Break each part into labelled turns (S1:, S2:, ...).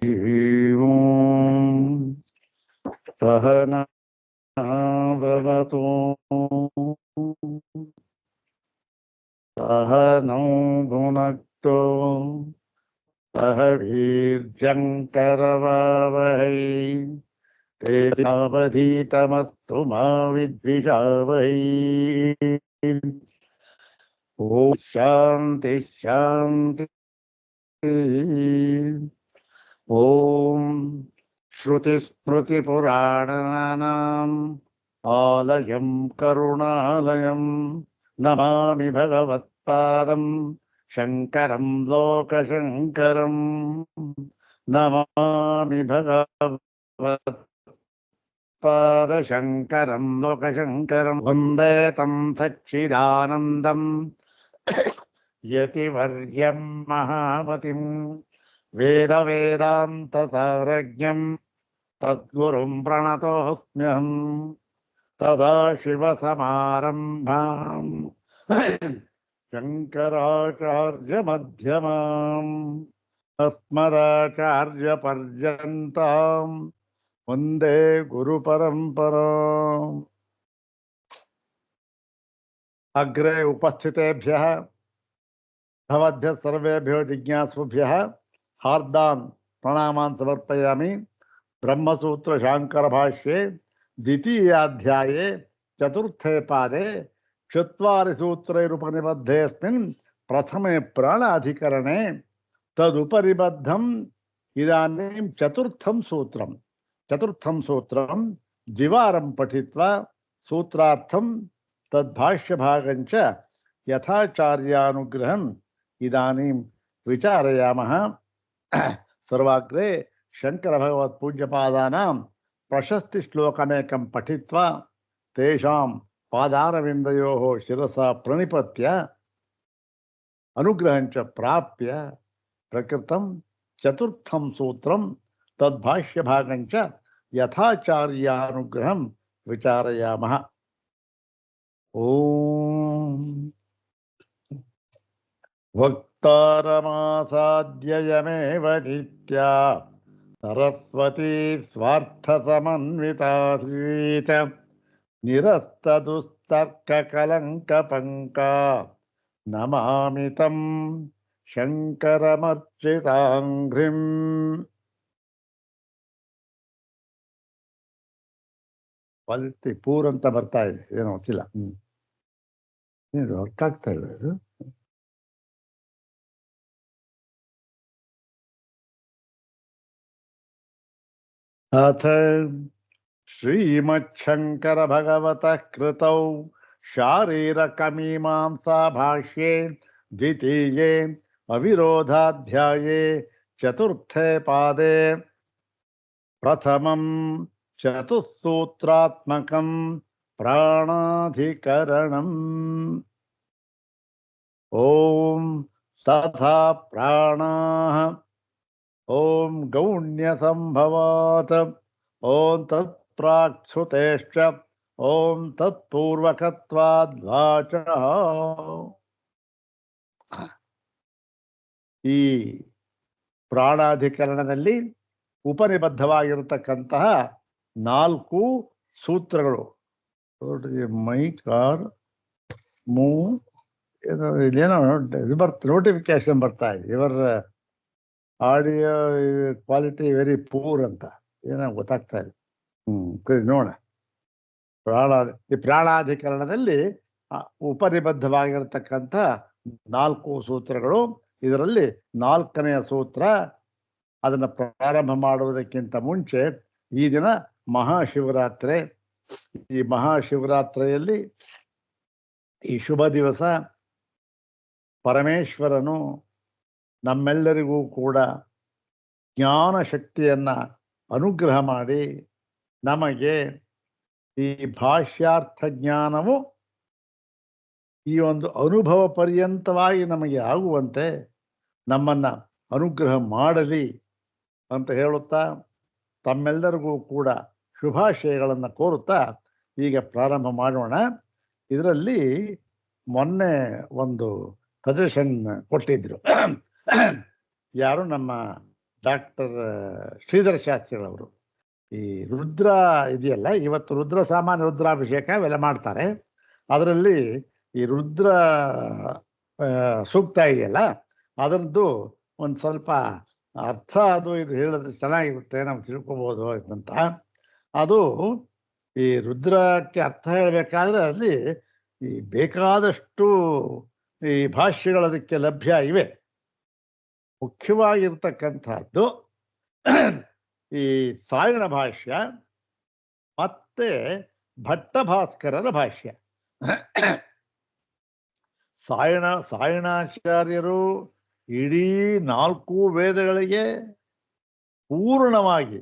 S1: ॐ सहना भवतु सहनौ भुनक्तु सह वीर्यङ्करवावहै तेनावधीतमस्तु मा विद्विषावहै। ॐ शान्ति शान्ति। ॐ श्रुतिस्मृतिपुराणानाम् आलयं करुणालयं नमामि भगवत्पादं शङ्करं लोकशङ्करं नमामि भगवत्पादशङ्करं लोकशङ्करं वन्दे तं सच्चिदानन्दं यतिवर्यं महामतिं वेदवेदान्तसारज्ञं तद्गुरुं प्रणतोऽस्म्यहम् सदाशिवसमारम्भाम् शङ्कराचार्यमध्यमाम् अस्मदाचार्यपर्यन्ताम् वन्दे गुरुपरम्पराम्। अग्रे उपस्थितेभ्यः भवद्भ्यः सर्वेभ्यो जिज्ञासुभ्यः हार्दान् प्रणामान् समर्पयामि। ब्रह्मसूत्र शाङ्करभाष्ये द्वितीयाध्याये चतुर्थे पादे चत्वारि सूत्रैरुपनिबद्धेऽस्मिन् प्रथमे प्राणाधिकरणे तदुपरिबद्धम् इदानीं चतुर्थं सूत्रं द्विवारं पठित्वा सूत्रार्थं तद्भाष्यभागञ्च यथाचार्यानुग्रहम् इदानीं विचारयामः। सर्वाग्रे शङ्करभगवत्पूज्यपादानां प्रशस्तिश्लोकमेकं पठित्वा तेषां पादारविन्दयोः शिरसा प्रणिपत्य अनुग्रहञ्च प्राप्य प्रकृतं चतुर्थं सूत्रं तद्भाष्यभागञ्च यथाचार्यानुग्रहं विचारयामः। ॐ वक्तारमासाद्ययमेव नित्या सरस्वती स्वार्थसमन्वितासीत् निरस्तदुस्तर्ककलङ्कपङ्का नमामि तं शङ्करमर्चिताङ्घ्रिम्। ಕ್ವಾಲಿಟಿ ಪೂರ್ ಅಂತ ಬರ್ತಾ ಇದೆ, ಏನೋ ಗೊತ್ತಿಲ್ಲ. ಏನು ವರ್ಕ್ ಆಗ್ತಾ ಇಲ್ಲ ಇದು. अथ श्रीमच्छङ्कर भगवतः कृतौ शारीरकमीमांसा भाष्ये द्वितीये अविरोधाध्याये चतुर्थे पादे प्रथमं चतुस्सूत्रात्मकं प्राणाधिकरणम्। ॐ तथा प्राणाः ॐ गौण्यसम्भवात् ॐ तत्प्राक्श्रुतेश्च ॐ तत्पूर्वकत्वाद्वाचः। ಈ ಪ್ರಾಣಾಧಿಕರಣದಲ್ಲಿ ಉಪನಿಬದ್ಧವಾಗಿರತಕ್ಕಂತಹ 4 ಸೂತ್ರಗಳು. ಮೈಕ್ ಆರ್ ಮೂವ್ ಏನೋ ನೋಟಿಫಿಕೇಶನ್ ಬರ್ತಾ ಇದೆ, ಇವರ ಆಡಿಯೋ ಕ್ವಾಲಿಟಿ ವೆರಿ ಪೂರ್ ಅಂತ ಏನೋ ಗೊತ್ತಾಗ್ತಾ ಇದೆ. ನೋಡ, ಈ ಪ್ರಾಣಾಧಿಕರಣದಲ್ಲಿ ಉಪನಿಬದ್ಧವಾಗಿರತಕ್ಕಂಥ 4 ಸೂತ್ರಗಳು. ಇದರಲ್ಲಿ 4ನೆಯ ಸೂತ್ರ. ಅದನ್ನು ಪ್ರಾರಂಭ ಮಾಡುವುದಕ್ಕಿಂತ ಮುಂಚೆ ಈ ದಿನ ಮಹಾಶಿವರಾತ್ರಿ. ಈ ಮಹಾಶಿವರಾತ್ರಿಯಲ್ಲಿ ಈ ಶುಭ ದಿವಸ ಪರಮೇಶ್ವರನು ನಮ್ಮೆಲ್ಲರಿಗೂ ಕೂಡ ಜ್ಞಾನ ಶಕ್ತಿಯನ್ನು ಅನುಗ್ರಹ ಮಾಡಿ ನಮಗೆ ಈ ಭಾಷ್ಯಾರ್ಥ ಜ್ಞಾನವು ಈ ಒಂದು ಅನುಭವ ಪರ್ಯಂತವಾಗಿ ನಮಗೆ ಆಗುವಂತೆ ನಮ್ಮನ್ನು ಅನುಗ್ರಹ ಮಾಡಲಿ ಅಂತ ಹೇಳುತ್ತಾ ತಮ್ಮೆಲ್ಲರಿಗೂ ಕೂಡ ಶುಭಾಶಯಗಳನ್ನು ಕೋರುತ್ತಾ ಈಗ ಪ್ರಾರಂಭ ಮಾಡೋಣ. ಇದರಲ್ಲಿ ಮೊನ್ನೆ ಒಂದು ಸಜೆಷನ್ ಕೊಟ್ಟಿದ್ರು ಯಾರು, ನಮ್ಮ ಡಾಕ್ಟರ್ ಶ್ರೀಧರ ಶಾಸ್ತ್ರಿಗಳವರು. ಈ ರುದ್ರ ಇದೆಯಲ್ಲ, ಇವತ್ತು ರುದ್ರ ಸಾಮಾನ್ಯ ರುದ್ರಾಭಿಷೇಕ ಇವೆಲ್ಲ ಮಾಡ್ತಾರೆ. ಅದರಲ್ಲಿ ಈ ರುದ್ರ ಸೂಕ್ತ ಇದೆಯಲ್ಲ, ಅದರದ್ದು ಒಂದು ಸ್ವಲ್ಪ ಅರ್ಥ ಅದು ಇದು ಹೇಳಿದ್ರೆ ಚೆನ್ನಾಗಿರುತ್ತೆ, ನಾವು ತಿಳ್ಕೊಬೋದು ಅಂತ. ಅದು ಈ ರುದ್ರಕ್ಕೆ ಅರ್ಥ ಹೇಳಬೇಕಾದ್ರೆ ಅಲ್ಲಿ ಈ ಬೇಕಾದಷ್ಟು ಈ ಭಾಷ್ಯಗಳದಕ್ಕೆ ಲಭ್ಯ ಇವೆ. ಮುಖ್ಯವಾಗಿರ್ತಕ್ಕಂಥದ್ದು ಈ ಸಾಯಣ ಭಾಷ್ಯ ಮತ್ತೆ ಭಟ್ಟಭಾಸ್ಕರರ ಭಾಷ್ಯ. ಸಾಯಣಾಚಾರ್ಯರು ಇಡೀ 4 ವೇದಗಳಿಗೆ ಪೂರ್ಣವಾಗಿ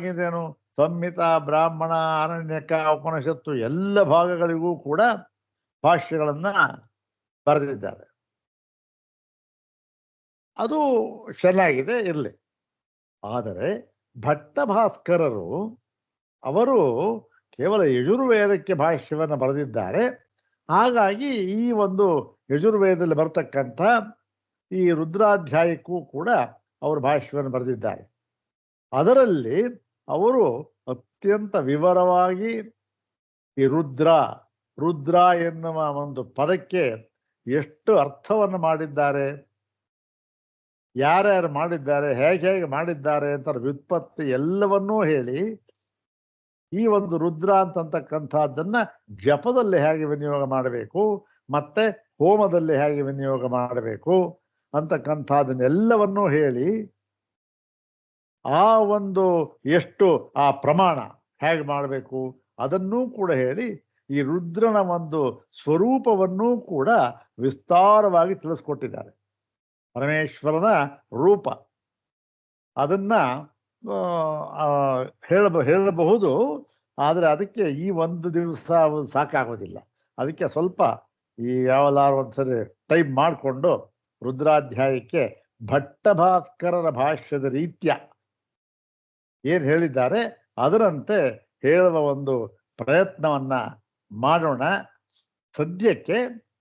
S1: ಅಂದ್ರೇನು, ಸಂಹಿತ, ಬ್ರಾಹ್ಮಣ, ಅರಣ್ಯಕ, ಉಪನಿಷತ್ತು ಎಲ್ಲ ಭಾಗಗಳಿಗೂ ಕೂಡ ಭಾಷ್ಯಗಳನ್ನ ಬರೆದಿದ್ದಾರೆ. ಅದು ಚೆನ್ನಾಗಿದೆ, ಇರಲಿ. ಆದರೆ ಭಟ್ಟಭಾಸ್ಕರರು ಅವರು ಕೇವಲ ಯಜುರ್ವೇದಕ್ಕೆ ಭಾಷ್ಯವನ್ನು ಬರೆದಿದ್ದಾರೆ. ಹಾಗಾಗಿ ಈ ಒಂದು ಯಜುರ್ವೇದದಲ್ಲಿ ಬರ್ತಕ್ಕಂಥ ಈ ರುದ್ರಾಧ್ಯಾಯಕ್ಕೂ ಕೂಡ ಅವರು ಭಾಷ್ಯವನ್ನು ಬರೆದಿದ್ದಾರೆ. ಅದರಲ್ಲಿ ಅವರು ಅತ್ಯಂತ ವಿವರವಾಗಿ ಈ ರುದ್ರ ಎನ್ನುವ ಒಂದು ಪದಕ್ಕೆ ಎಷ್ಟು ಅರ್ಥವನ್ನು ಮಾಡಿದ್ದಾರೆ, ಯಾರ್ಯಾರು ಮಾಡಿದ್ದಾರೆ, ಹೇಗೆ ಮಾಡಿದ್ದಾರೆ ಅಂತ ವ್ಯುತ್ಪತ್ತಿ ಎಲ್ಲವನ್ನೂ ಹೇಳಿ, ಈ ಒಂದು ರುದ್ರ ಅಂತಕ್ಕಂಥದ್ದನ್ನ ಜಪದಲ್ಲಿ ಹೇಗೆ ವಿನಿಯೋಗ ಮಾಡಬೇಕು, ಮತ್ತೆ ಹೋಮದಲ್ಲಿ ಹೇಗೆ ವಿನಿಯೋಗ ಮಾಡಬೇಕು ಅಂತಕ್ಕಂಥದ್ದನ್ನೆಲ್ಲವನ್ನೂ ಹೇಳಿ, ಆ ಒಂದು ಎಷ್ಟು ಆ ಪ್ರಮಾಣ ಹೇಗೆ ಮಾಡಬೇಕು ಅದನ್ನೂ ಕೂಡ ಹೇಳಿ, ಈ ರುದ್ರನ ಒಂದು ಸ್ವರೂಪವನ್ನೂ ಕೂಡ ವಿಸ್ತಾರವಾಗಿ ತಿಳಿಸ್ಕೊಟ್ಟಿದ್ದಾರೆ. ಪರಮೇಶ್ವರನ ರೂಪ ಅದನ್ನ ಹೇಳಬಹುದು, ಆದರೆ ಅದಕ್ಕೆ ಈ ಒಂದು ದಿವಸ ಸಾಕಾಗೋದಿಲ್ಲ. ಅದಕ್ಕೆ ಸ್ವಲ್ಪ ಈ ಯಾವಲಾರು ಒಂದ್ಸರಿ ಟೈಪ್ ಮಾಡಿಕೊಂಡು ರುದ್ರಾಧ್ಯಾಯಕ್ಕೆ ಭಟ್ಟಭಾಸ್ಕರರ ಭಾಷ್ಯದ ರೀತ್ಯ ಏನು ಹೇಳಿದ್ದಾರೆ ಅದರಂತೆ ಹೇಳುವ ಒಂದು ಪ್ರಯತ್ನವನ್ನ ಮಾಡೋಣ. ಸದ್ಯಕ್ಕೆ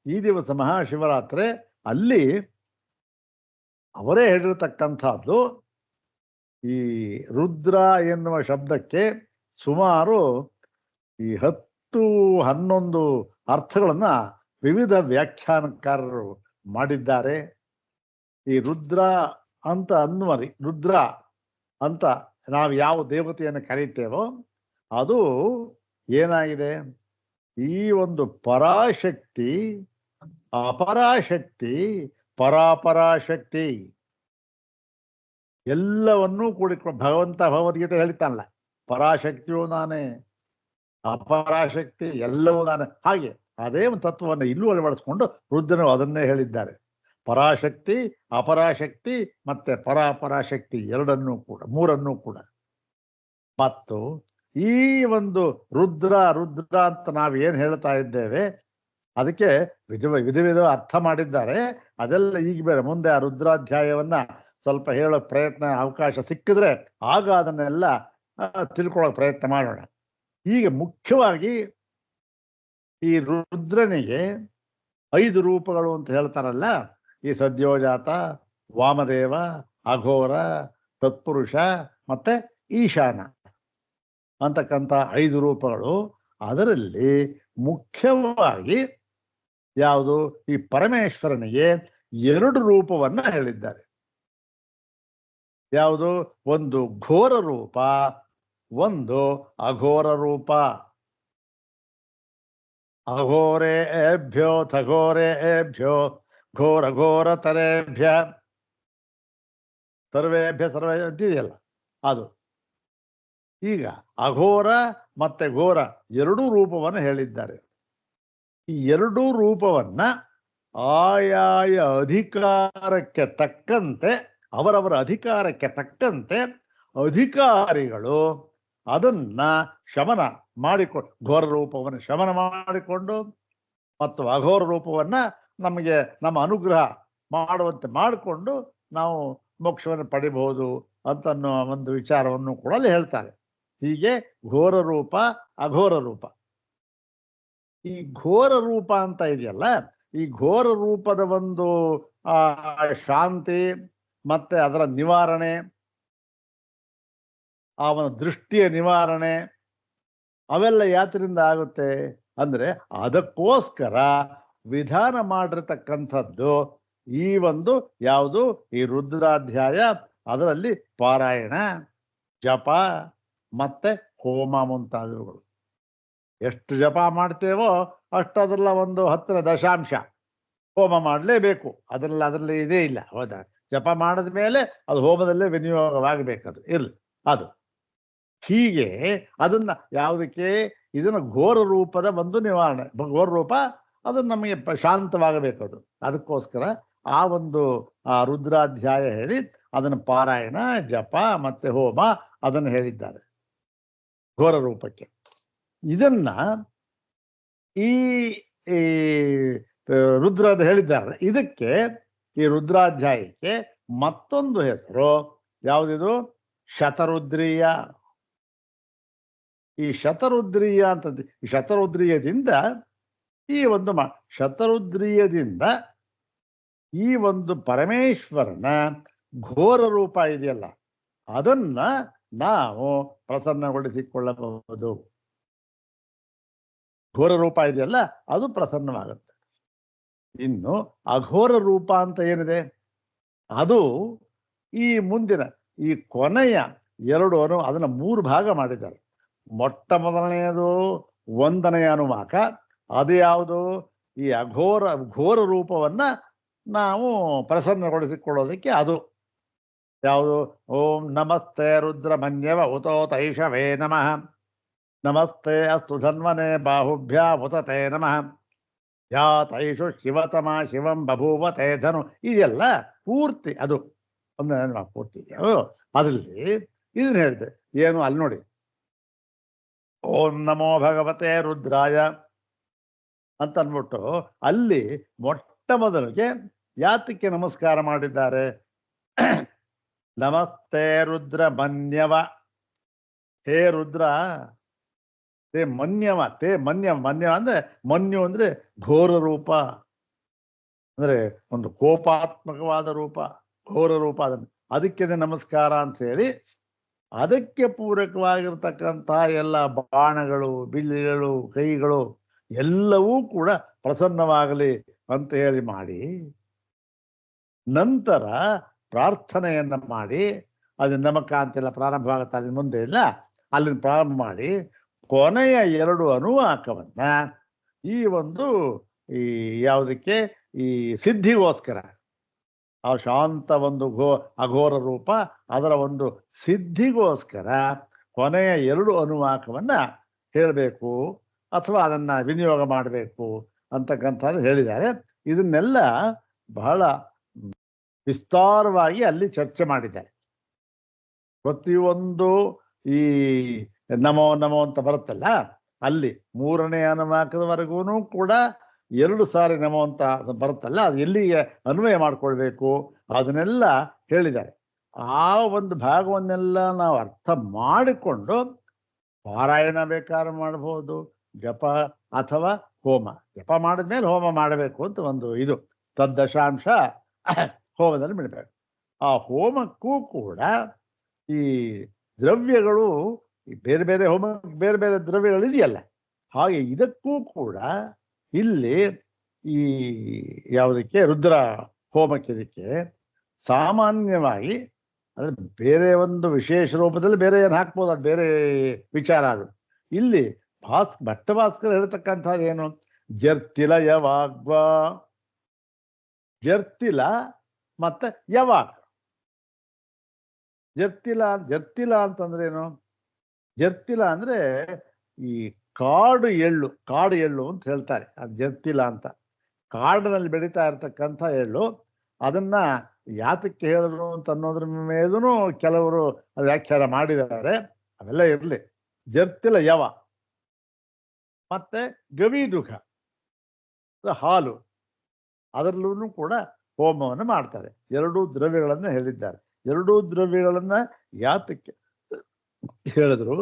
S1: ಈ ದಿವಸ ಮಹಾಶಿವರಾತ್ರಿ, ಅಲ್ಲಿ ಅವರೇ ಹೇಳಿರತಕ್ಕಂಥದ್ದು ಈ ರುದ್ರ ಎನ್ನುವ ಶಬ್ದಕ್ಕೆ ಸುಮಾರು ಈ 10-11 ಅರ್ಥಗಳನ್ನ ವಿವಿಧ ವ್ಯಾಖ್ಯಾನಕಾರರು ಮಾಡಿದ್ದಾರೆ. ಈ ರುದ್ರ ಅಂತ ರುದ್ರ ಅಂತ ನಾವು ಯಾವ ದೇವತೆಯನ್ನು ಕರೀತೇವೋ ಅದು ಏನಾಗಿದೆ, ಈ ಒಂದು ಪರಾಶಕ್ತಿ, ಅಪರಾಶಕ್ತಿ, ಪರಾಪರಾಶಕ್ತಿ ಎಲ್ಲವನ್ನೂ ಕೂಡಿಕೊಂಡು ಭಗವಂತ ಭಗವದ್ಗೀತೆ ಹೇಳ್ತಾನಲ್ಲ, ಪರಾಶಕ್ತಿಯೂ ನಾನೇ, ಅಪರಾಶಕ್ತಿ ಎಲ್ಲವೂ ನಾನೇ. ಹಾಗೆ ಅದೇ ಒಂದು ತತ್ವವನ್ನು ಇಲ್ಲೂ ಅಳವಡಿಸ್ಕೊಂಡು ರುದ್ರನು ಅದನ್ನೇ ಹೇಳಿದ್ದಾರೆ. ಪರಾಶಕ್ತಿ, ಅಪರಾಶಕ್ತಿ ಮತ್ತೆ ಪರಾಪರಾಶಕ್ತಿ ಎರಡನ್ನೂ ಕೂಡ, ಮೂರನ್ನೂ ಕೂಡ. ಮತ್ತು ಈ ಒಂದು ರುದ್ರ ಅಂತ ನಾವು ಏನು ಹೇಳ್ತಾ ಇದ್ದೇವೆ ಅದಕ್ಕೆ ವಿಧ ಅರ್ಥ ಮಾಡಿದ್ದಾರೆ. ಅದೆಲ್ಲ ಈಗ ಬೇಡ, ಮುಂದೆ ಆ ರುದ್ರಾಧ್ಯಾಯವನ್ನ ಸ್ವಲ್ಪ ಹೇಳೋ ಪ್ರಯತ್ನ ಅವಕಾಶ ಸಿಕ್ಕಿದ್ರೆ ಆಗ ಅದನ್ನೆಲ್ಲ ತಿಳ್ಕೊಳ್ಳೋಕೆ ಪ್ರಯತ್ನ ಮಾಡೋಣ. ಈಗ ಮುಖ್ಯವಾಗಿ ಈ ರುದ್ರನಿಗೆ 5 ರೂಪಗಳು ಅಂತ ಹೇಳ್ತಾರಲ್ಲ, ಈ ಸದ್ಯೋಜಾತ, ವಾಮದೇವ, ಅಘೋರ, ತತ್ಪುರುಷ ಮತ್ತೆ ಈಶಾನ ಅಂತಕ್ಕಂಥ 5 ರೂಪಗಳು. ಅದರಲ್ಲಿ ಮುಖ್ಯವಾಗಿ ಯಾವುದು, ಈ ಪರಮೇಶ್ವರನಿಗೆ 2 ರೂಪವನ್ನ ಹೇಳಿದ್ದಾರೆ. ಯಾವುದು, ಒಂದು ಘೋರ ರೂಪ, ಒಂದು ಅಘೋರ ರೂಪ. ಅಘೋರೇಭ್ಯೋ ಥಘೋರೇಭ್ಯೋ ಘೋರ ಘೋರತರೇಭ್ಯ ಸರ್ವೇಭ್ಯ ಸರ್ವೇ ಇದೆಯಲ್ಲ ಅದು. ಈಗ ಅಘೋರ ಮತ್ತೆ ಘೋರ 2 ರೂಪವನ್ನು ಹೇಳಿದ್ದಾರೆ. ಈ 2 ರೂಪವನ್ನ ಆಯಾಯ ಅಧಿಕಾರಕ್ಕೆ ತಕ್ಕಂತೆ, ಅವರವರ ಅಧಿಕಾರಕ್ಕೆ ತಕ್ಕಂತೆ ಅಧಿಕಾರಿಗಳು ಅದನ್ನ ಶಮನ ಮಾಡಿಕೊಂಡು, ಘೋರ ರೂಪವನ್ನು ಶಮನ ಮಾಡಿಕೊಂಡು ಮತ್ತು ಅಘೋರ ರೂಪವನ್ನ ನಮಗೆ ನಮ್ಮ ಅನುಗ್ರಹ ಮಾಡುವಂತೆ ಮಾಡಿಕೊಂಡು ನಾವು ಮೋಕ್ಷವನ್ನು ಪಡಿಬಹುದು ಅಂತನ್ನೋ ಒಂದು ವಿಚಾರವನ್ನು ಕೂಡ ಅಲ್ಲಿ ಹೇಳ್ತಾರೆ. ಹೀಗೆ ಘೋರ ರೂಪ, ಅಘೋರ ರೂಪ. ಈ ಘೋರ ರೂಪ ಅಂತ ಇದೆಯಲ್ಲ, ಈ ಘೋರ ರೂಪದ ಒಂದು ಶಾಂತಿ ಮತ್ತೆ ಅದರ ನಿವಾರಣೆ, ಅವನ ದೃಷ್ಟಿಯ ನಿವಾರಣೆ, ಅವೆಲ್ಲ ಯಾತ್ರಿಂದ ಆಗುತ್ತೆ ಅಂದ್ರೆ ಅದಕ್ಕೋಸ್ಕರ ವಿಧಾನ ಮಾಡಿರ್ತಕ್ಕಂಥದ್ದು ಈ ಒಂದು ಯಾವುದು ಈ ರುದ್ರಾಧ್ಯಾಯ. ಅದರಲ್ಲಿ ಪಾರಾಯಣ, ಜಪ ಮತ್ತೆ ಹೋಮ ಮುಂತಾದವುಗಳು. ಎಷ್ಟು ಜಪ ಮಾಡ್ತೇವೋ ಅಷ್ಟದಲ್ಲ ಒಂದು 10ರ ದಶಾಂಶ ಹೋಮ ಮಾಡಲೇಬೇಕು. ಅದರಲ್ಲಿ ಇದೇ ಇಲ್ಲ, ಹೌದಾ? ಜಪ ಮಾಡಿದ ಮೇಲೆ ಅದು ಹೋಮದಲ್ಲೇ ವಿನಿಯೋಗವಾಗಬೇಕದು ಇರಲಿ ಅದು. ಹೀಗೆ ಅದನ್ನ ಯಾವುದಕ್ಕೆ ಇದನ್ನ ಘೋರ ರೂಪದ ಒಂದು ನಿವಾರಣೆ, ಘೋರ ರೂಪ ಅದನ್ನು ನಮಗೆ ಶಾಂತವಾಗಬೇಕು ಅದು. ಅದಕ್ಕೋಸ್ಕರ ಆ ಒಂದು ರುದ್ರಾಧ್ಯಾಯ ಹೇಳಿ ಅದನ್ನು ಪಾರಾಯಣ, ಜಪ ಮತ್ತೆ ಹೋಮ ಅದನ್ನು ಹೇಳಿದ್ದಾರೆ ಘೋರ ರೂಪಕ್ಕೆ. ಇದನ್ನ ಈ ರುದ್ರದ ಹೇಳಿದ್ದಾರೆ. ಇದಕ್ಕೆ ಈ ರುದ್ರಾಧ್ಯಾಯಕ್ಕೆ ಮತ್ತೊಂದು ಹೆಸರು ಯಾವುದಿದು? ಶತರುದ್ರೀಯ. ಈ ಶತರುದ್ರೀಯ ಅಂತಂದು, ಈ ಶತರುದ್ರೀಯದಿಂದ ಈ ಒಂದು ಶತರುದ್ರೀಯದಿಂದ ಈ ಒಂದು ಪರಮೇಶ್ವರನ ಘೋರ ರೂಪ ಇದೆಯಲ್ಲ ಅದನ್ನ ನಾವು ಪ್ರಸನ್ನಗೊಳಿಸಿಕೊಳ್ಳಬಹುದು. ಘೋರ ರೂಪ ಇದೆಯಲ್ಲ ಅದು ಪ್ರಸನ್ನವಾಗುತ್ತೆ. ಇನ್ನು ಅಘೋರ ರೂಪ ಅಂತ ಏನಿದೆ ಅದು ಈ ಮುಂದಿನ ಈ ಕೊನೆಯ ಎರಡು ಅದನ್ನ 3 ಭಾಗ ಮಾಡಿದ್ದಾರೆ. ಮೊಟ್ಟ ಮೊದಲನೆಯದು 1ನೇ ಅನುವಾಕ. ಅದು ಯಾವುದು? ಈ ಘೋರ ರೂಪವನ್ನ ನಾವು ಪ್ರಸನ್ನಗೊಳಿಸಿಕೊಳ್ಳೋದಕ್ಕೆ ಅದು ಯಾವುದು? ಓಂ ನಮಸ್ತೆ ರುದ್ರಮನ್ಯವ ಉತೋ ತೈಷವೇ ನಮಃ, ನಮಸ್ತೆ ಅಸ್ತು ಧನ್ವನೆ ಬಾಹುಭ್ಯ ಉತತೆ ನಮಃ, ಯಾ ತೈಷು ಶಿವತಮ ಶಿವಂ ಬಭೂವ ತೇ ಧನು. ಇದೆಲ್ಲ ಪೂರ್ತಿ ಅದು ಒಂದು ಪೂರ್ತಿ ಅದರಲ್ಲಿ ಇದನ್ನ ಹೇಳಿದೆ ಏನು ಅಲ್ಲಿ ನೋಡಿ. ಓಂ ನಮೋ ಭಗವತೆ ರುದ್ರಾಯ ಅಂತ ಅಂದ್ಬಿಟ್ಟು ಅಲ್ಲಿ ಮೊಟ್ಟ ಮೊದಲಿಗೆ ಯಾತಕ್ಕೆ ನಮಸ್ಕಾರ ಮಾಡಿದ್ದಾರೆ? ನಮಸ್ತೆ ರುದ್ರ ಮನ್ಯವ, ಹೇ ರುದ್ರ, ತೇ ಮನ್ಯವ, ತೇ ಮನ್ಯವ. ಮನ್ಯವ ಅಂದ್ರೆ ಮನ್ಯು ಅಂದ್ರೆ ಘೋರ ರೂಪ, ಅಂದ್ರೆ ಒಂದು ಕೋಪಾತ್ಮಕವಾದ ರೂಪ, ಘೋರ ರೂಪ. ಅದಕ್ಕೆ ನಮಸ್ಕಾರ ಅಂತ ಹೇಳಿ ಅದಕ್ಕೆ ಪೂರಕವಾಗಿರ್ತಕ್ಕಂಥ ಎಲ್ಲ ಬಾಣಗಳು, ಬಿಲ್ಲಿಗಳು, ಕೈಗಳು ಎಲ್ಲವೂ ಕೂಡ ಪ್ರಸನ್ನವಾಗಲಿ ಅಂತ ಹೇಳಿ ಮಾಡಿ, ನಂತರ ಪ್ರಾರ್ಥನೆಯನ್ನ ಮಾಡಿ, ಅದು ನಮಕ ಅಂತೆಲ್ಲ ಪ್ರಾರಂಭ ಆಗುತ್ತೆ ಅಲ್ಲಿ ಮುಂದೆ ಇಲ್ಲ, ಅಲ್ಲಿನ ಪ್ರಾರಂಭ ಮಾಡಿ ಕೊನೆಯ 2 ಅನುವಾಕವನ್ನ ಈ ಒಂದು ಈ ಯಾವುದಕ್ಕೆ ಈ ಸಿದ್ಧಿಗೋಸ್ಕರ, ಆ ಶಾಂತ ಒಂದು ಅಘೋರ ರೂಪ ಅದರ ಒಂದು ಸಿದ್ಧಿಗೋಸ್ಕರ ಕೊನೆಯ 2 ಅನುವಾಕವನ್ನ ಹೇಳಬೇಕು ಅಥವಾ ಅದನ್ನ ವಿನಿಯೋಗ ಮಾಡಬೇಕು ಅಂತಕ್ಕಂಥದ್ದು ಹೇಳಿದ್ದಾರೆ. ಇದನ್ನೆಲ್ಲ ಬಹಳ ವಿಸ್ತಾರವಾಗಿ ಅಲ್ಲಿ ಚರ್ಚೆ ಮಾಡಿದ್ದಾರೆ. ಪ್ರತಿಯೊಂದು ಈ ನಮೋ ನಮೋ ಅಂತ ಬರುತ್ತಲ್ಲ ಅಲ್ಲಿ 3ನೇ ಅನುವಾಕದವರೆಗೂ ಕೂಡ 2 ಸಾರಿ ನಮೋ ಅಂತ ಬರುತ್ತಲ್ಲ ಅದು ಎಲ್ಲಿಗೆ ಅನ್ವಯ ಮಾಡ್ಕೊಳ್ಬೇಕು ಅದನ್ನೆಲ್ಲ ಹೇಳಿದ್ದಾರೆ. ಆ ಒಂದು ಭಾಗವನ್ನೆಲ್ಲ ನಾವು ಅರ್ಥ ಮಾಡಿಕೊಂಡು ಪಾರಾಯಣ ಬೇಕಾದ್ರೆ ಮಾಡಬಹುದು, ಜಪ ಅಥವಾ ಹೋಮ. ಜಪ ಮಾಡಿದ್ಮೇಲೆ ಹೋಮ ಮಾಡಬೇಕು ಅಂತ ಒಂದು ಇದು ತದ್ದಶಾಂಶ ಹೋಮದಲ್ಲಿ ಬಿಡಬೇಕು. ಆ ಹೋಮಕ್ಕೂ ಕೂಡ ಈ ದ್ರವ್ಯಗಳು ಬೇರೆ ಬೇರೆ ಹೋಮ ಬೇರೆ ಬೇರೆ ದ್ರವ್ಯಗಳು ಇದೆಯಲ್ಲ, ಹಾಗೆ ಇದಕ್ಕೂ ಕೂಡ ಇಲ್ಲಿ ಈ ಯಾವುದಕ್ಕೆ ರುದ್ರ ಹೋಮಕ್ಕೆ ಇದಕ್ಕೆ ಸಾಮಾನ್ಯವಾಗಿ ಅಂದ್ರೆ ಬೇರೆ ಒಂದು ವಿಶೇಷ ರೂಪದಲ್ಲಿ ಬೇರೆ ಏನು ಹಾಕ್ಬೋದು, ಅದು ಬೇರೆ ವಿಚಾರ. ಅದು ಇಲ್ಲಿ ಭಟ್ಟಭಾಸ್ಕರ ಹೇಳ್ತಕ್ಕಂಥದ್ದು ಏನು? ಜರ್ತಿಲ ಯವಾಗ್ವ, ಜರ್ತಿಲ ಮತ್ತೆ ಯವಾಗ್. ಜರ್ತಿಲ ಅಂತಂದ್ರೆ ಏನು? ಜರ್ತಿಲ ಅಂದ್ರೆ ಈ ಕಾಡು ಎಳ್ಳು ಅಂತ ಹೇಳ್ತಾರೆ, ಅದು ಜರ್ತಿಲ ಅಂತ. ಕಾಡಿನಲ್ಲಿ ಬೆಳೀತಾ ಇರತಕ್ಕಂಥ ಎಳ್ಳು, ಅದನ್ನ ಯಾತಕ್ಕೆ ಹೇಳಿದ್ರು ಅಂತ ಅನ್ನೋದ್ರ ಮೇಲೂ ಕೆಲವರು ವ್ಯಾಖ್ಯಾನ ಮಾಡಿದ್ದಾರೆ. ಅವೆಲ್ಲ ಇರಲಿ. ಜರ್ತಿಲ ಯವ ಮತ್ತೆ ಗವಿದುಘ ಹಾಲು, ಅದರಲ್ಲೂ ಕೂಡ ಹೋಮವನ್ನು ಮಾಡ್ತಾರೆ. 2 ದ್ರವ್ಯಗಳನ್ನ ಹೇಳಿದ್ದಾರೆ. 2 ದ್ರವ್ಯಗಳನ್ನ ಯಾತಕ್ಕೆ ಹೇಳಿದ್ರು,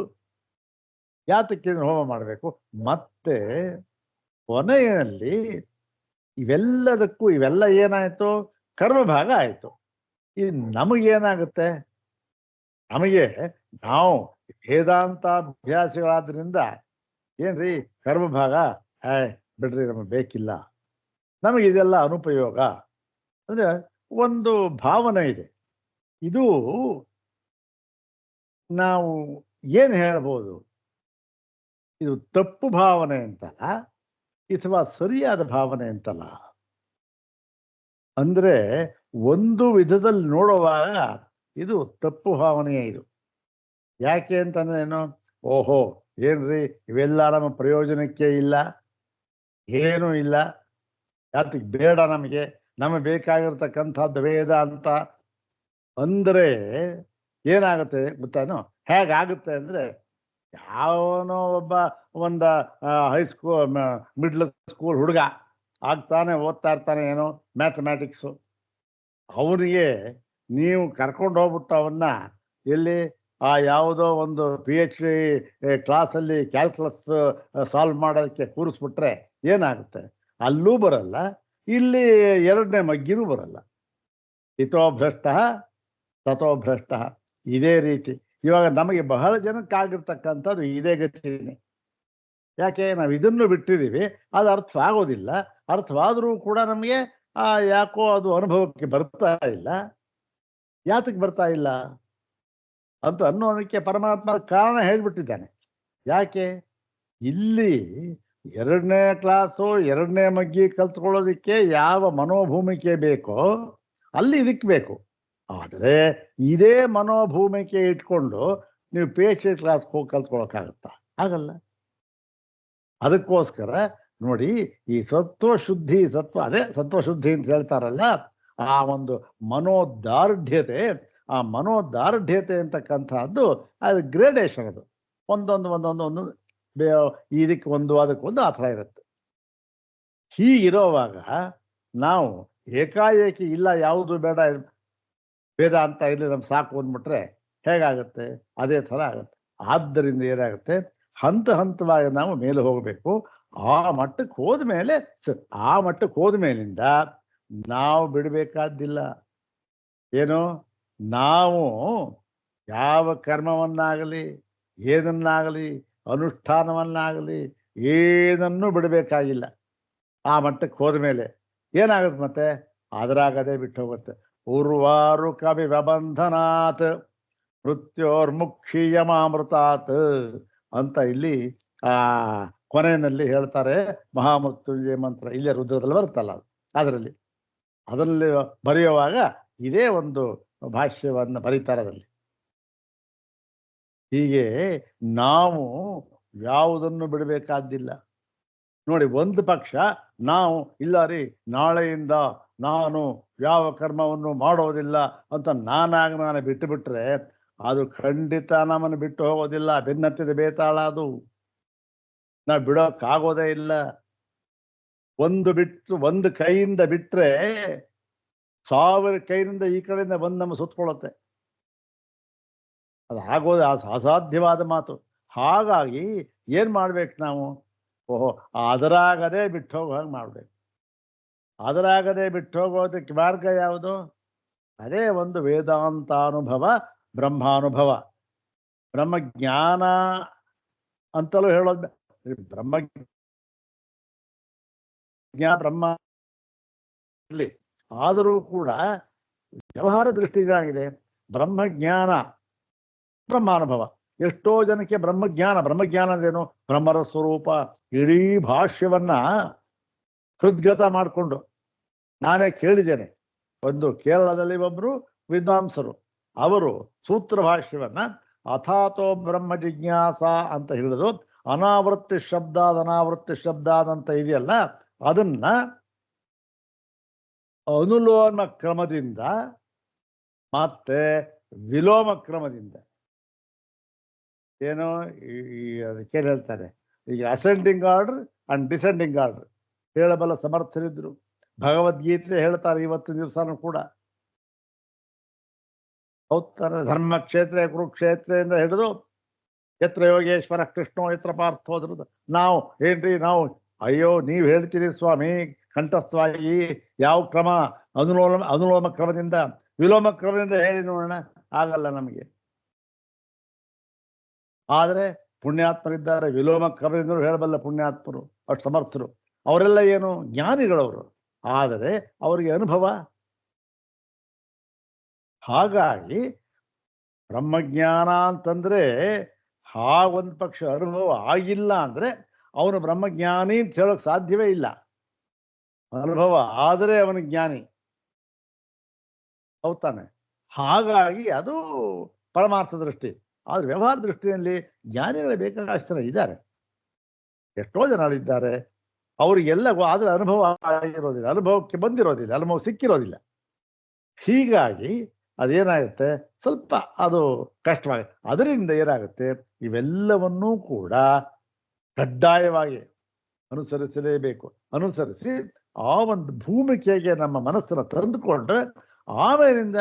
S1: ಯಾತಕ್ಕೆ ಹೋಮ ಮಾಡಬೇಕು, ಮತ್ತೆ ಕೊನೆಯಲ್ಲಿ ಇವೆಲ್ಲ ಏನಾಯ್ತು? ಕರ್ಮಭಾಗ ಆಯ್ತು. ಈ ನಮಗೇನಾಗುತ್ತೆ, ನಮಗೆ ನಾವು ವೇದಾಂತ ಅಭ್ಯಾಸಿಗಳಾದ್ರಿಂದ ಏನ್ರಿ ಕರ್ಮಭಾಗ ಬಿಡ್ರಿ ನಮಗೆ ಬೇಕಿಲ್ಲ, ನಮಗೆ ಇದೆಲ್ಲ ಅನುಪಯೋಗ ಅಂದ್ರೆ ಒಂದು ಭಾವನೆ ಇದೆ. ಇದು ನಾವು ಏನು ಹೇಳ್ಬೋದು, ಇದು ತಪ್ಪು ಭಾವನೆ ಅಂತಲ್ಲ ಅಥವಾ ಸರಿಯಾದ ಭಾವನೆ ಅಂತಲ್ಲ. ಅಂದ್ರೆ ಒಂದು ವಿಧದಲ್ಲಿ ನೋಡುವಾಗ ಇದು ತಪ್ಪು ಭಾವನೆಯೇ ಇದು. ಯಾಕೆ ಅಂತಂದ್ರೆ ಏನು, ಓಹೋ ಏನ್ರಿ ಇವೆಲ್ಲ ನಮ್ಮ ಪ್ರಯೋಜನಕ್ಕೆ ಇಲ್ಲ, ಏನೂ ಇಲ್ಲ, ಯಾತಕ್ಕೆ ಬೇಡ, ನಮಗೆ ಬೇಕಾಗಿರ್ತಕ್ಕಂಥದ್ದು ವೇದ ಅಂತ ಅಂದರೆ ಏನಾಗುತ್ತೆ ಗೊತ್ತಾನೋ, ಹೇಗಾಗುತ್ತೆ ಅಂದರೆ ಯಾವನೋ ಒಬ್ಬ ಒಂದು ಹೈಸ್ಕೂಲ್ ಮಿಡ್ಲ್ ಸ್ಕೂಲ್ ಹುಡುಗ ಆಗ್ತಾನೆ, ಓದ್ತಾ ಇರ್ತಾನೆ ಏನೋ ಮ್ಯಾಥಮೆಟಿಕ್ಸು, ಅವನಿಗೆ ನೀವು ಕರ್ಕೊಂಡು ಹೋಗ್ಬಿಟ್ಟು ಅವನ್ನ ಎಲ್ಲಿ ಯಾವುದೋ ಒಂದು PhD ಕ್ಲಾಸಲ್ಲಿ ಕ್ಯಾಲ್ಕುಲಸ್ ಸಾಲ್ವ್ ಮಾಡೋದಕ್ಕೆ ಕೂರಿಸ್ಬಿಟ್ರೆ ಏನಾಗುತ್ತೆ, ಅಲ್ಲೂ ಬರಲ್ಲ, ಇಲ್ಲಿ ಎರಡನೇ ಮಗ್ಗಿನೂ ಬರಲ್ಲ. ಹಿತೋ ಭ್ರಷ್ಟ ತಥೋ ಭ್ರಷ್ಟ. ಇದೇ ರೀತಿ ಇವಾಗ ನಮಗೆ ಬಹಳ ಜನಕ್ಕಾಗಿರ್ತಕ್ಕಂಥದ್ದು ಇದೇ ಗತಿನೇ. ಯಾಕೆ, ನಾವು ಇದನ್ನು ಬಿಟ್ಟಿದ್ದೀವಿ, ಅದು ಅರ್ಥವಾಗೋದಿಲ್ಲ, ಅರ್ಥವಾದರೂ ಕೂಡ ನಮಗೆ ಯಾಕೋ ಅದು ಅನುಭವಕ್ಕೆ ಬರ್ತಾ ಇಲ್ಲ. ಯಾತಕ್ಕೆ ಬರ್ತಾ ಇಲ್ಲ ಅಂತ ಅನ್ನೋದಕ್ಕೆ ಪರಮಾತ್ಮ ಕಾರಣ ಹೇಳ್ಬಿಟ್ಟಿದ್ದಾನೆ. ಯಾಕೆ, ಇಲ್ಲಿ ಎರಡನೇ ಕ್ಲಾಸು ಎರಡನೇ ಮಗ್ಗಿ ಕಲ್ತ್ಕೊಳ್ಳೋದಕ್ಕೆ ಯಾವ ಮನೋಭೂಮಿಕೆ ಬೇಕೋ ಅಲ್ಲಿ ಇದಕ್ಕೆ ಬೇಕು. ಆದರೆ ಇದೇ ಮನೋಭೂಮಿಕೆ ಇಟ್ಕೊಂಡು ನೀವು PhD ಕ್ಲಾಸ್ಗೆ ಹೋಗಿ ಕಲ್ತ್ಕೊಳ್ಳೋಕ್ಕಾಗತ್ತಾ? ಆಗಲ್ಲ. ಅದಕ್ಕೋಸ್ಕರ ನೋಡಿ, ಈ ಸತ್ವಶುದ್ಧಿ, ಅದೇ ಸತ್ವಶುದ್ಧಿ ಅಂತ ಹೇಳ್ತಾರಲ್ಲ, ಆ ಒಂದು ಮನೋದಾರ್ಢ್ಯತೆ, ಆ ಮನೋದಾರ್ಢ್ಯತೆ ಅಂತಕ್ಕಂಥದ್ದು ಅದು ಗ್ರೇಡೇಷನ್, ಅದು ಒಂದೊಂದು ಇದಕ್ಕೆ ಒಂದು ಅದಕ್ಕೊಂದು ಆ ಥರ ಇರುತ್ತೆ. ಹೀಗಿರೋವಾಗ ನಾವು ಏಕಾಏಕಿ ಇಲ್ಲ ಯಾವುದು ಬೇಡ ವೇದ ಅಂತ ಇರಲಿ ನಮ್ಗೆ ಸಾಕು ಅಂದ್ಬಿಟ್ರೆ ಹೇಗಾಗುತ್ತೆ, ಅದೇ ಥರ ಆಗುತ್ತೆ. ಆದ್ದರಿಂದ ಏನಾಗುತ್ತೆ, ಹಂತ ಹಂತವಾಗಿ ನಾವು ಮೇಲೆ ಹೋಗಬೇಕು. ಆ ಮಟ್ಟಕ್ಕೆ ಹೋದ್ಮೇಲಿಂದ ನಾವು ಬಿಡಬೇಕಾದ್ದಿಲ್ಲ. ಏನು, ನಾವು ಯಾವ ಕರ್ಮವನ್ನಾಗಲಿ ಏನನ್ನಾಗಲಿ ಅನುಷ್ಠಾನವನ್ನಾಗಲಿ ಏನನ್ನೂ ಬಿಡಬೇಕಾಗಿಲ್ಲ. ಆ ಮಟ್ಟಕ್ಕೆ ಹೋದ್ಮೇಲೆ ಏನಾಗುತ್ತೆ, ಮತ್ತೆ ಅದರಾಗದೇ ಬಿಟ್ಟು ಹೋಗುತ್ತೆ. ಉರ್ವಾರು ಕವಿ ವ್ಯಬಂಧನಾತ್ ಮೃತ್ಯೋರ್ಮುಕ್ಷೀಯಮಾಮೃತಾತ್ ಅಂತ ಇಲ್ಲಿ ಕೊನೆಯಲ್ಲಿ ಹೇಳ್ತಾರೆ. ಮಹಾಮೃತ್ಯುಂಜಯ ಮಂತ್ರ ಇಲ್ಲೇ ರುದ್ರದಲ್ಲಿ ಬರುತ್ತಲ್ಲ, ಅದರಲ್ಲಿ ಬರೆಯುವಾಗ ಇದೇ ಒಂದು ಭಾಷ್ಯವನ್ನು ಬರೀತಾರೆ ಅದರಲ್ಲಿ. ಹೀಗೆ ನಾವು ಯಾವುದನ್ನು ಬಿಡಬೇಕಾದ್ದಿಲ್ಲ. ನೋಡಿ, ಒಂದು ಪಕ್ಷ ನಾವು ಇಲ್ಲ ರೀ ನಾಳೆಯಿಂದ ನಾನು ಯಾವ ಕರ್ಮವನ್ನು ಮಾಡೋದಿಲ್ಲ ಅಂತ ನಾನು ಬಿಟ್ಟು ಬಿಟ್ರೆ ಅದು ಖಂಡಿತ ನಮ್ಮನ್ನು ಬಿಟ್ಟು ಹೋಗೋದಿಲ್ಲ. ಬೆನ್ನತ್ತಿದ ಬೇತಾಳ ಅದು, ನಾವು ಬಿಡೋಕ್ಕಾಗೋದೇ ಇಲ್ಲ. ಒಂದು ಕೈಯಿಂದ ಬಿಟ್ರೆ 1000 ಕೈಯಿಂದ ಈ ಕಡೆಯಿಂದ ಬಂದು ನಮ್ಮ ಸುತ್ಕೊಳ್ಳುತ್ತೆ. ಅದು ಆಗೋದು ಅಸಾಧ್ಯವಾದ ಮಾತು. ಹಾಗಾಗಿ ಏನ್ ಮಾಡ್ಬೇಕು ನಾವು, ಅದರಾಗದೇ ಬಿಟ್ಟು ಹೋಗೋ ಹಾಗೆ ಮಾಡ್ಬೇಕು. ಅದರಾಗದೇ ಬಿಟ್ಟು ಹೋಗೋದಕ್ಕೆ ಮಾರ್ಗ ಯಾವುದು, ಅದೇ ಒಂದು ವೇದಾಂತಾನುಭವ, ಬ್ರಹ್ಮಾನುಭವ, ಬ್ರಹ್ಮಜ್ಞಾನ ಅಂತಲೂ ಹೇಳೋದು. ಬ್ರಹ್ಮ ಇರಲಿ, ಆದರೂ ಕೂಡ ವ್ಯವಹಾರ ದೃಷ್ಟಿಗಾಗಿದೆ ಬ್ರಹ್ಮಜ್ಞಾನ, ಬ್ರಹ್ಮಾನುಭವ. ಎಷ್ಟೋ ಜನಕ್ಕೆ ಬ್ರಹ್ಮಜ್ಞಾನ ಅಂದೇನು, ಬ್ರಹ್ಮರ ಸ್ವರೂಪ, ಇಡೀ ಭಾಷ್ಯವನ್ನ ಹೃದ್ಗತ ಮಾಡಿಕೊಂಡು ನಾನೇ ಕೇಳಿದ್ದೇನೆ. ಒಂದು ಕೇರಳದಲ್ಲಿ ಒಬ್ಬರು ವಿದ್ವಾಂಸರು, ಅವರು ಸೂತ್ರ ಭಾಷ್ಯವನ್ನ ಅಥಾತೋ ಬ್ರಹ್ಮ ಜಿಜ್ಞಾಸ ಅಂತ ಹೇಳಿದ್ರು. ಅನಾವೃತ್ತಿ ಶಬ್ದಾದ ಅಂತ ಇದೆಯಲ್ಲ, ಅದನ್ನ ಅನುಲೋಮ ಕ್ರಮದಿಂದ ಮತ್ತೆ ವಿಲೋಮ ಕ್ರಮದಿಂದ, ಏನೋ ಅದಕ್ಕೆ ಹೇಳ್ತಾರೆ, ಈಗ ascending order and descending order ಹೇಳಬಲ್ಲ ಸಮರ್ಥರಿದ್ರು. ಭಗವದ್ಗೀತೆ ಹೇಳ್ತಾರೆ ಇವತ್ತಿನ ದಿವಸನೂ ಕೂಡ. ಹೋಗ್ತಾರೆ ಧರ್ಮಕ್ಷೇತ್ರ ಕುರುಕ್ಷೇತ್ರದಿಂದ ಹಿಡಿದು ಯತ್ರ ಯೋಗೇಶ್ವರ ಕೃಷ್ಣೋ ಯತ್ರ ಪಾರ್ಥೋದ್ರು. ನಾವು ಏನ್ರಿ, ನಾವು ಅಯ್ಯೋ ನೀವು ಹೇಳ್ತೀರಿ ಸ್ವಾಮಿ ಕಂಠಸ್ಥವಾಗಿ ಯಾವ ಕ್ರಮ, ಅನುಲೋಮ ಕ್ರಮದಿಂದ ವಿಲೋಮ ಕ್ರಮದಿಂದ ಹೇಳಿ ನೋಡೋಣ, ಆಗಲ್ಲ ನಮಗೆ. ಆದರೆ ಪುಣ್ಯಾತ್ಮರಿದ್ದಾರೆ, ವಿಲೋಮ ಕ್ರಮದಿಂದಲೂ ಹೇಳಬಲ್ಲ ಪುಣ್ಯಾತ್ಮರು, ಅಷ್ಟು ಸಮರ್ಥರು. ಅವರೆಲ್ಲ ಏನು ಜ್ಞಾನಿಗಳವರು, ಆದರೆ ಅವರಿಗೆ ಅನುಭವ. ಹಾಗಾಗಿ ಬ್ರಹ್ಮಜ್ಞಾನ ಅಂತಂದ್ರೆ ಒಂದು ಪಕ್ಷ ಅನುಭವ ಆಗಿಲ್ಲ ಅಂದ್ರೆ ಅವನು ಬ್ರಹ್ಮಜ್ಞಾನಿ ಅಂತ ಹೇಳೋಕೆ ಸಾಧ್ಯವೇ ಇಲ್ಲ. ಅನುಭವ ಆದರೆ ಅವನು ಜ್ಞಾನಿ, ಹೌದಾನೆ. ಹಾಗಾಗಿ ಅದು ಪರಮಾರ್ಥ ದೃಷ್ಟಿ. ಆದ್ರೆ ವ್ಯವಹಾರ ದೃಷ್ಟಿಯಲ್ಲಿ ಜ್ಞಾನಿಗಳು ಬೇಕಾದಷ್ಟು ಜನ ಇದ್ದಾರೆ, ಎಷ್ಟೋ ಜನ ಇದ್ದಾರೆ. ಅವರಿಗೆಲ್ಲ ಆದ್ರೆ ಅನುಭವ ಆಗಿರೋದಿಲ್ಲ, ಅನುಭವಕ್ಕೆ ಬಂದಿರೋದಿಲ್ಲ, ಅನುಭವ ಸಿಕ್ಕಿರೋದಿಲ್ಲ. ಹೀಗಾಗಿ ಅದೇನಾಗುತ್ತೆ, ಸ್ವಲ್ಪ ಅದು ಕಷ್ಟವಾಗುತ್ತೆ. ಅದರಿಂದ ಏನಾಗುತ್ತೆ, ಇವೆಲ್ಲವನ್ನೂ ಕೂಡ ಕಡ್ಡಾಯವಾಗಿ ಅನುಸರಿಸಲೇಬೇಕು. ಅನುಸರಿಸಿ ಆ ಒಂದು ಭೂಮಿಕೆಗೆ ನಮ್ಮ ಮನಸ್ಸನ್ನು ತಂದುಕೊಂಡ್ರೆ ಆಮೇಲಿಂದ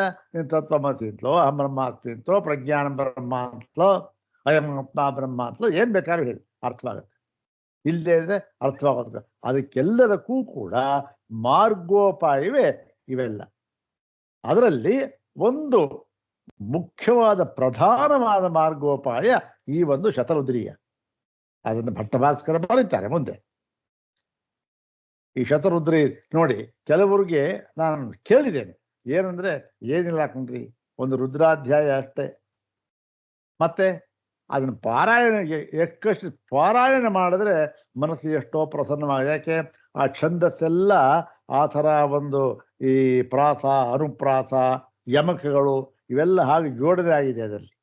S1: ತತ್ವಮಸಿ ಅಂತಲೋ, ಅಹಂ ಬ್ರಹ್ಮಾಸ್ಮಿ ಅಂತಲೋ, ಪ್ರಜ್ಞಾನ ಬ್ರಹ್ಮ ಅಂತಲೋ, ಅಯಂ ಆತ್ಮ ಬ್ರಹ್ಮ ಅಂತಲೋ ಏನ್ ಬೇಕಾದ್ರೂ ಹೇಳಿ ಅರ್ಥವಾಗುತ್ತೆ. ಇಲ್ಲದೇ ಇದ್ರೆ ಅರ್ಥವಾಗೋದು. ಅದಕ್ಕೆಲ್ಲದಕ್ಕೂ ಕೂಡ ಮಾರ್ಗೋಪಾಯವೇ ಇವೆಲ್ಲ. ಅದರಲ್ಲಿ ಒಂದು ಮುಖ್ಯವಾದ ಪ್ರಧಾನವಾದ ಮಾರ್ಗೋಪಾಯ ಈ ಒಂದು ಶತರುದ್ರೀಯ. ಅದನ್ನು ಭಟ್ಟಭಾಸ್ಕರ ಬರೀತಾರೆ ಮುಂದೆ. ಈ ಶತರುದ್ರಿ ನೋಡಿ, ಕೆಲವರಿಗೆ ನಾನು ಕೇಳಿದ್ದೇನೆ, ಏನಂದ್ರೆ ಏನಿಲ್ಲ ಕುಂದ್ರಿ, ಒಂದು ರುದ್ರಾಧ್ಯಾಯ ಅಷ್ಟೇ. ಮತ್ತೆ ಅದನ್ನು ಪಾರಾಯಣ ಎಷ್ಟಷ್ಟು ಪಾರಾಯಣ ಮಾಡಿದ್ರೆ ಮನಸ್ಸು ಎಷ್ಟೋ ಪ್ರಸನ್ನವಾಗಿದೆ. ಯಾಕೆ ಆ ಛಂದಸ್ಸೆಲ್ಲ ಆ ಥರ ಒಂದು ಈ ಪ್ರಾಸ, ಅನುಪ್ರಾಸ, ಯಮಕಗಳು ಇವೆಲ್ಲ ಹಾಗೆ ಜೋಡಣೆ ಆಗಿದೆ ಅದರಲ್ಲಿ.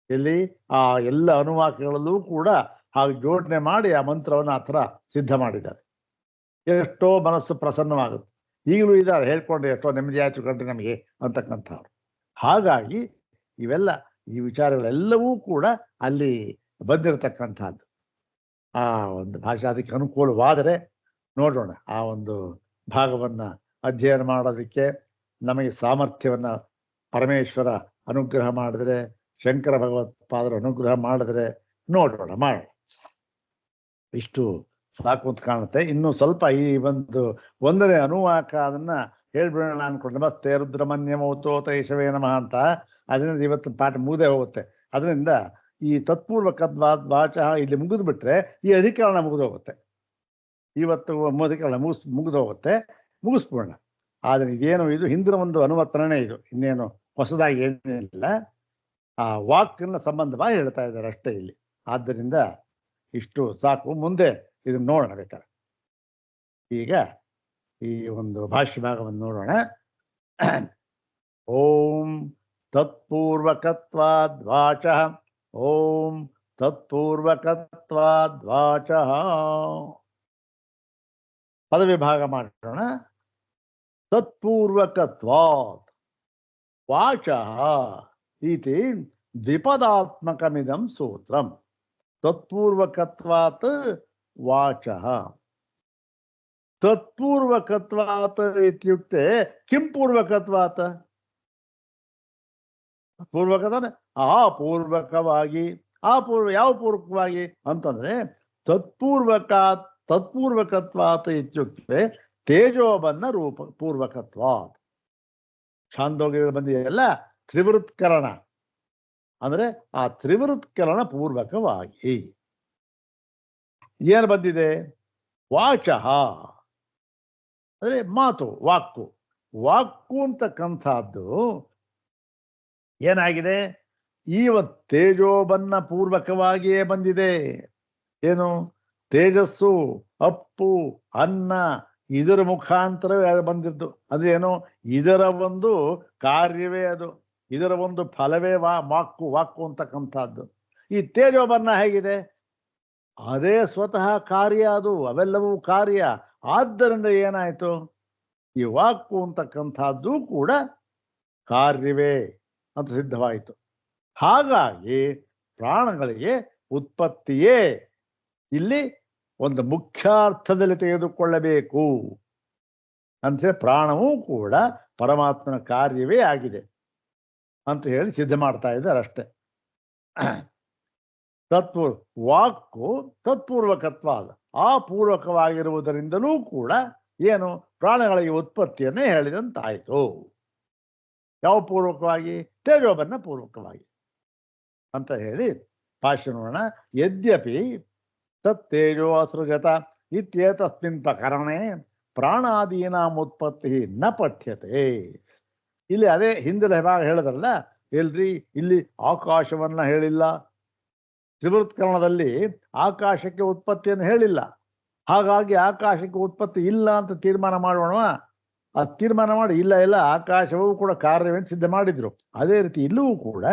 S1: ಎಲ್ಲಿ ಆ ಎಲ್ಲ ಅನುವಾಕಗಳಲ್ಲೂ ಕೂಡ ಹಾಗೆ ಜೋಡಣೆ ಮಾಡಿ ಆ ಮಂತ್ರವನ್ನು ಆ ಥರ ಸಿದ್ಧ ಮಾಡಿದ್ದಾರೆ. ಎಷ್ಟೋ ಮನಸ್ಸು ಪ್ರಸನ್ನವಾಗುತ್ತೆ. ಈಗಲೂ ಇದ್ದಾರೆ, ಹೇಳ್ಕೊಂಡ್ರೆ ಎಷ್ಟೋ ನೆಮ್ಮದಿ ಆಯ್ತು ಕಂಡ್ರೆ ನಮಗೆ ಅಂತಕ್ಕಂಥವ್ರು. ಹಾಗಾಗಿ ಇವೆಲ್ಲ ಈ ವಿಚಾರಗಳೆಲ್ಲವೂ ಕೂಡ ಅಲ್ಲಿ ಬಂದಿರತಕ್ಕಂಥದ್ದು. ಆ ಒಂದು ಭಾಷೆ ಅದಕ್ಕೆ ಅನುಕೂಲವಾದರೆ ನೋಡೋಣ, ಆ ಒಂದು ಭಾಗವನ್ನು ಅಧ್ಯಯನ ಮಾಡೋದಕ್ಕೆ ನಮಗೆ ಸಾಮರ್ಥ್ಯವನ್ನು ಪರಮೇಶ್ವರ ಅನುಗ್ರಹ ಮಾಡಿದ್ರೆ, ಶಂಕರ ಭಗವತ್ಪಾದರು ಅನುಗ್ರಹ ಮಾಡಿದ್ರೆ ನೋಡೋಣ, ಮಾಡೋಣ. ಇಷ್ಟು ಸಾಕು ಅಂತ ಕಾಣುತ್ತೆ. ಇನ್ನು ಸ್ವಲ್ಪ ಈ ಒಂದು ಒಂದನೇ ಅನುವಾಕ ಅದನ್ನ ಹೇಳ್ಬಿಡೋಣ ಅನ್ಕೊಂಡು, ನಮಸ್ತೆ ರುದ್ರಮನ್ಯಮೌತೋ ತೈಷವೇ ನಮಃ ಅಂತ. ಅದರಿಂದ ಇವತ್ತು ಪಾಠ ಮುಗಿದೇ ಹೋಗುತ್ತೆ. ಅದರಿಂದ ಈ ತತ್ಪೂರ್ವಕದ್ವಾದ್ ವಾಚ ಇಲ್ಲಿ ಮುಗಿದು ಬಿಟ್ರೆ ಈ ಅಧಿಕರಣ ಮುಗಿದೋಗುತ್ತೆ. ಇವತ್ತು ಅಧಿಕರಣ ಮುಗಿದೋಗುತ್ತೆ, ಮುಗಿಸ್ಬಿಡೋಣ. ಆದರೆ ಇದೇನು ಇದು ಹಿಂದಿನ ಒಂದು ಅನುವರ್ತನೆ, ಇದು ಇನ್ನೇನು ಹೊಸದಾಗಿ ಏನಿಲ್ಲ. ಆ ವಾಕ್ಯನ ಸಂಬಂಧವಾಗಿ ಹೇಳ್ತಾ ಇದ್ದಾರೆ ಅಷ್ಟೇ ಇಲ್ಲಿ. ಆದ್ದರಿಂದ ಇಷ್ಟು ಸಾಕು. ಮುಂದೆ ಇದನ್ನು ನೋಡೋಣ ಬೇಕಾದ್ರೆ. ಈಗ ಈ ಒಂದು ಭಾಷ್ಯ ಭಾಗವನ್ನು ನೋಡೋಣ. ಓಂ ತತ್ಪೂರ್ವಕತ್ವಾದ್ವಾಚಃ, ಓಂ ತತ್ಪೂರ್ವಕತ್ವಾದ್ವಾಚಃ. ಪದವಿಭಾಗ ಮಾಡೋಣ. ತತ್ಪೂರ್ವಕತ್ವಾತ್ ವಾಚಃ ಇತಿ ದ್ವಿಪದಾತ್ಮಕಮಿದಂ ಸೂತ್ರಂ. ತತ್ಪೂರ್ವಕತ್ವಾತ್ ವಾಚಃ. ತತ್ಪೂರ್ವಕತ್ವಾತ್ ಇತ್ಯುಕ್ತೆ ಕಿಂ ಪೂರ್ವಕತ್ವಾತ್? ಪೂರ್ವಕತಾನೆ ಪೂರ್ವಕವಾಗಿ. ಯಾವ ಪೂರ್ವಕವಾಗಿ ಅಂತಂದ್ರೆ ತತ್ಪೂರ್ವಕತ್ವಾತ್ ಇತ್ಯುಕ್ತೆ ತೇಜೋಬನ್ನ ರೂಪ ಪೂರ್ವಕತ್ವಾತ್. ಛಾಂದೋಗ್ಯದಲ್ಲಿ ಬಂದಿದೆಯಲ್ಲ ತ್ರಿವೃತ್ಕರಣ, ಅಂದ್ರೆ ಆ ತ್ರಿವೃತ್ಕರಣ ಪೂರ್ವಕವಾಗಿ ಏನು ಬಂದಿದೆ? ವಾಚಃ ಅಂದ್ರೆ ಮಾತು, ವಾಕ್ಕು. ವಾಕ್ಕು ಅಂತಕ್ಕಂಥದ್ದು ಏನಾಗಿದೆ? ಈ ತೇಜೋಬನ್ನ ಪೂರ್ವಕವಾಗಿಯೇ ಬಂದಿದೆ. ಏನು? ತೇಜಸ್ಸು, ಅಪ್ಪು, ಅನ್ನ ಇದರ ಮುಖಾಂತರವೇ ಅದು ಬಂದಿದ್ದು. ಅದೇನು? ಇದರ ಒಂದು ಕಾರ್ಯವೇ ಅದು, ಇದರ ಒಂದು ಫಲವೇ ವಾಕ್ಕು ಅಂತಕ್ಕಂಥದ್ದು. ಈ ತೇಜೋಬನ್ನ ಹೇಗಿದೆ? ಅದೇ ಸ್ವತಃ ಕಾರ್ಯ, ಅದು ಅವೆಲ್ಲವೂ ಕಾರ್ಯ. ಆದ್ದರಿಂದ ಏನಾಯ್ತು? ಈ ವಾಕ್ಕು ಅಂತಕ್ಕಂಥದ್ದು ಕೂಡ ಕಾರ್ಯವೇ ಅಂತ ಸಿದ್ಧವಾಯಿತು. ಹಾಗಾಗಿ ಪ್ರಾಣಗಳಿಗೆ ಉತ್ಪತ್ತಿಯೇ ಇಲ್ಲಿ ಒಂದು ಮುಖ್ಯಾರ್ಥದಲ್ಲಿ ತೆಗೆದುಕೊಳ್ಳಬೇಕು. ಅಂದ್ರೆ ಪ್ರಾಣವೂ ಕೂಡ ಪರಮಾತ್ಮನ ಕಾರ್ಯವೇ ಆಗಿದೆ ಅಂತ ಹೇಳಿ ಸಿದ್ಧ ಮಾಡ್ತಾ ಇದ್ದಾರೆ ಅಷ್ಟೆ. ವಾಕ್ಕು ತತ್ಪೂರ್ವಕತ್ವ, ಆ ಪೂರ್ವಕವಾಗಿರುವುದರಿಂದಲೂ ಕೂಡ ಏನು ಪ್ರಾಣಗಳಿಗೆ ಉತ್ಪತ್ತಿಯನ್ನೇ ಹೇಳಿದಂತಾಯಿತು. ಯಾವ ಪೂರ್ವಕವಾಗಿ? ತೇಜೋಬನ್ನ ಪೂರ್ವಕವಾಗಿ ಅಂತ ಹೇಳಿ ಭಾಷ್ಯ ನೋಡೋಣ. ಯದ್ಯಪಿ ತತ್ತೇಜೋ ಅಸೃಜತ ಇತ್ಯೇತಸ್ಮಿನ್ ಪ್ರಕರಣೆ ಪ್ರಾಣಾದೀನಾಂ ಉತ್ಪತ್ತಿ ನ ಪಠ್ಯತೆ. ಇಲ್ಲಿ ಅದೇ ಹಿಂದಿನ ಭಾಗ ಹೇಳಿದ್ರಲ್ಲ, ಎಲ್ರಿ ಇಲ್ಲಿ ಆಕಾಶವನ್ನ ಹೇಳಿಲ್ಲ, ತ್ರಿವೃತ್ಕರಣದಲ್ಲಿ ಆಕಾಶಕ್ಕೆ ಉತ್ಪತ್ತಿಯನ್ನು ಹೇಳಿಲ್ಲ, ಹಾಗಾಗಿ ಆಕಾಶಕ್ಕೆ ಉತ್ಪತ್ತಿ ಇಲ್ಲ ಅಂತ ತೀರ್ಮಾನ ಮಾಡೋಣ. ಆ ತೀರ್ಮಾನ ಮಾಡಿ ಇಲ್ಲ ಇಲ್ಲ ಆಕಾಶವೂ ಕೂಡ ಕಾರ್ಯವೆಂದು ಸಿದ್ಧ ಮಾಡಿದ್ರು. ಅದೇ ರೀತಿ ಇಲ್ಲವೂ ಕೂಡ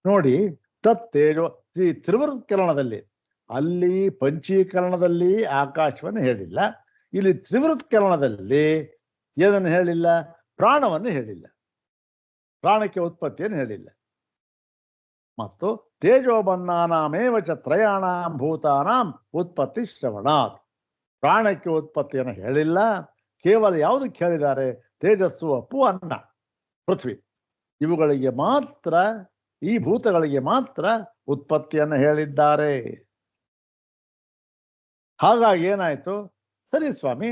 S1: ನೋಡಿ, ತತ್ತೇಜೋ ತ್ರಿವೃತ್ಕರಣದಲ್ಲಿ, ಅಲ್ಲಿ ಪಂಚೀಕರಣದಲ್ಲಿ ಆಕಾಶವನ್ನು ಹೇಳಿಲ್ಲ, ಇಲ್ಲಿ ತ್ರಿವೃತ್ಕರಣದಲ್ಲಿ ಏನನ್ನು ಹೇಳಿಲ್ಲ? ಪ್ರಾಣವನ್ನು ಹೇಳಿಲ್ಲ, ಪ್ರಾಣಕ್ಕೆ ಉತ್ಪತ್ತಿಯನ್ನು ಹೇಳಿಲ್ಲ. ಮತ್ತು ತೇಜೋಬನ್ನಾನಾಮೇವ ಚ ತ್ರಯಾಣಾಂ ಭೂತಾನಾಂ ಉತ್ಪತ್ತಿ ಶ್ರವಣಾತ್, ಪ್ರಾಣಕ್ಕೆ ಉತ್ಪತ್ತಿಯನ್ನು ಹೇಳಿಲ್ಲ, ಕೇವಲ ಯಾವುದಕ್ಕೆ ಹೇಳಿದ್ದಾರೆ? ತೇಜಸ್ಸು, ಅಪ್ಪು, ಅನ್ನ, ಪೃಥ್ವಿ, ಇವುಗಳಿಗೆ ಮಾತ್ರ, ಈ ಭೂತಗಳಿಗೆ ಮಾತ್ರ ಉತ್ಪತ್ತಿಯನ್ನು ಹೇಳಿದ್ದಾರೆ. ಹಾಗಾಗಿ ಏನಾಯ್ತು? ಸರಿ ಸ್ವಾಮಿ,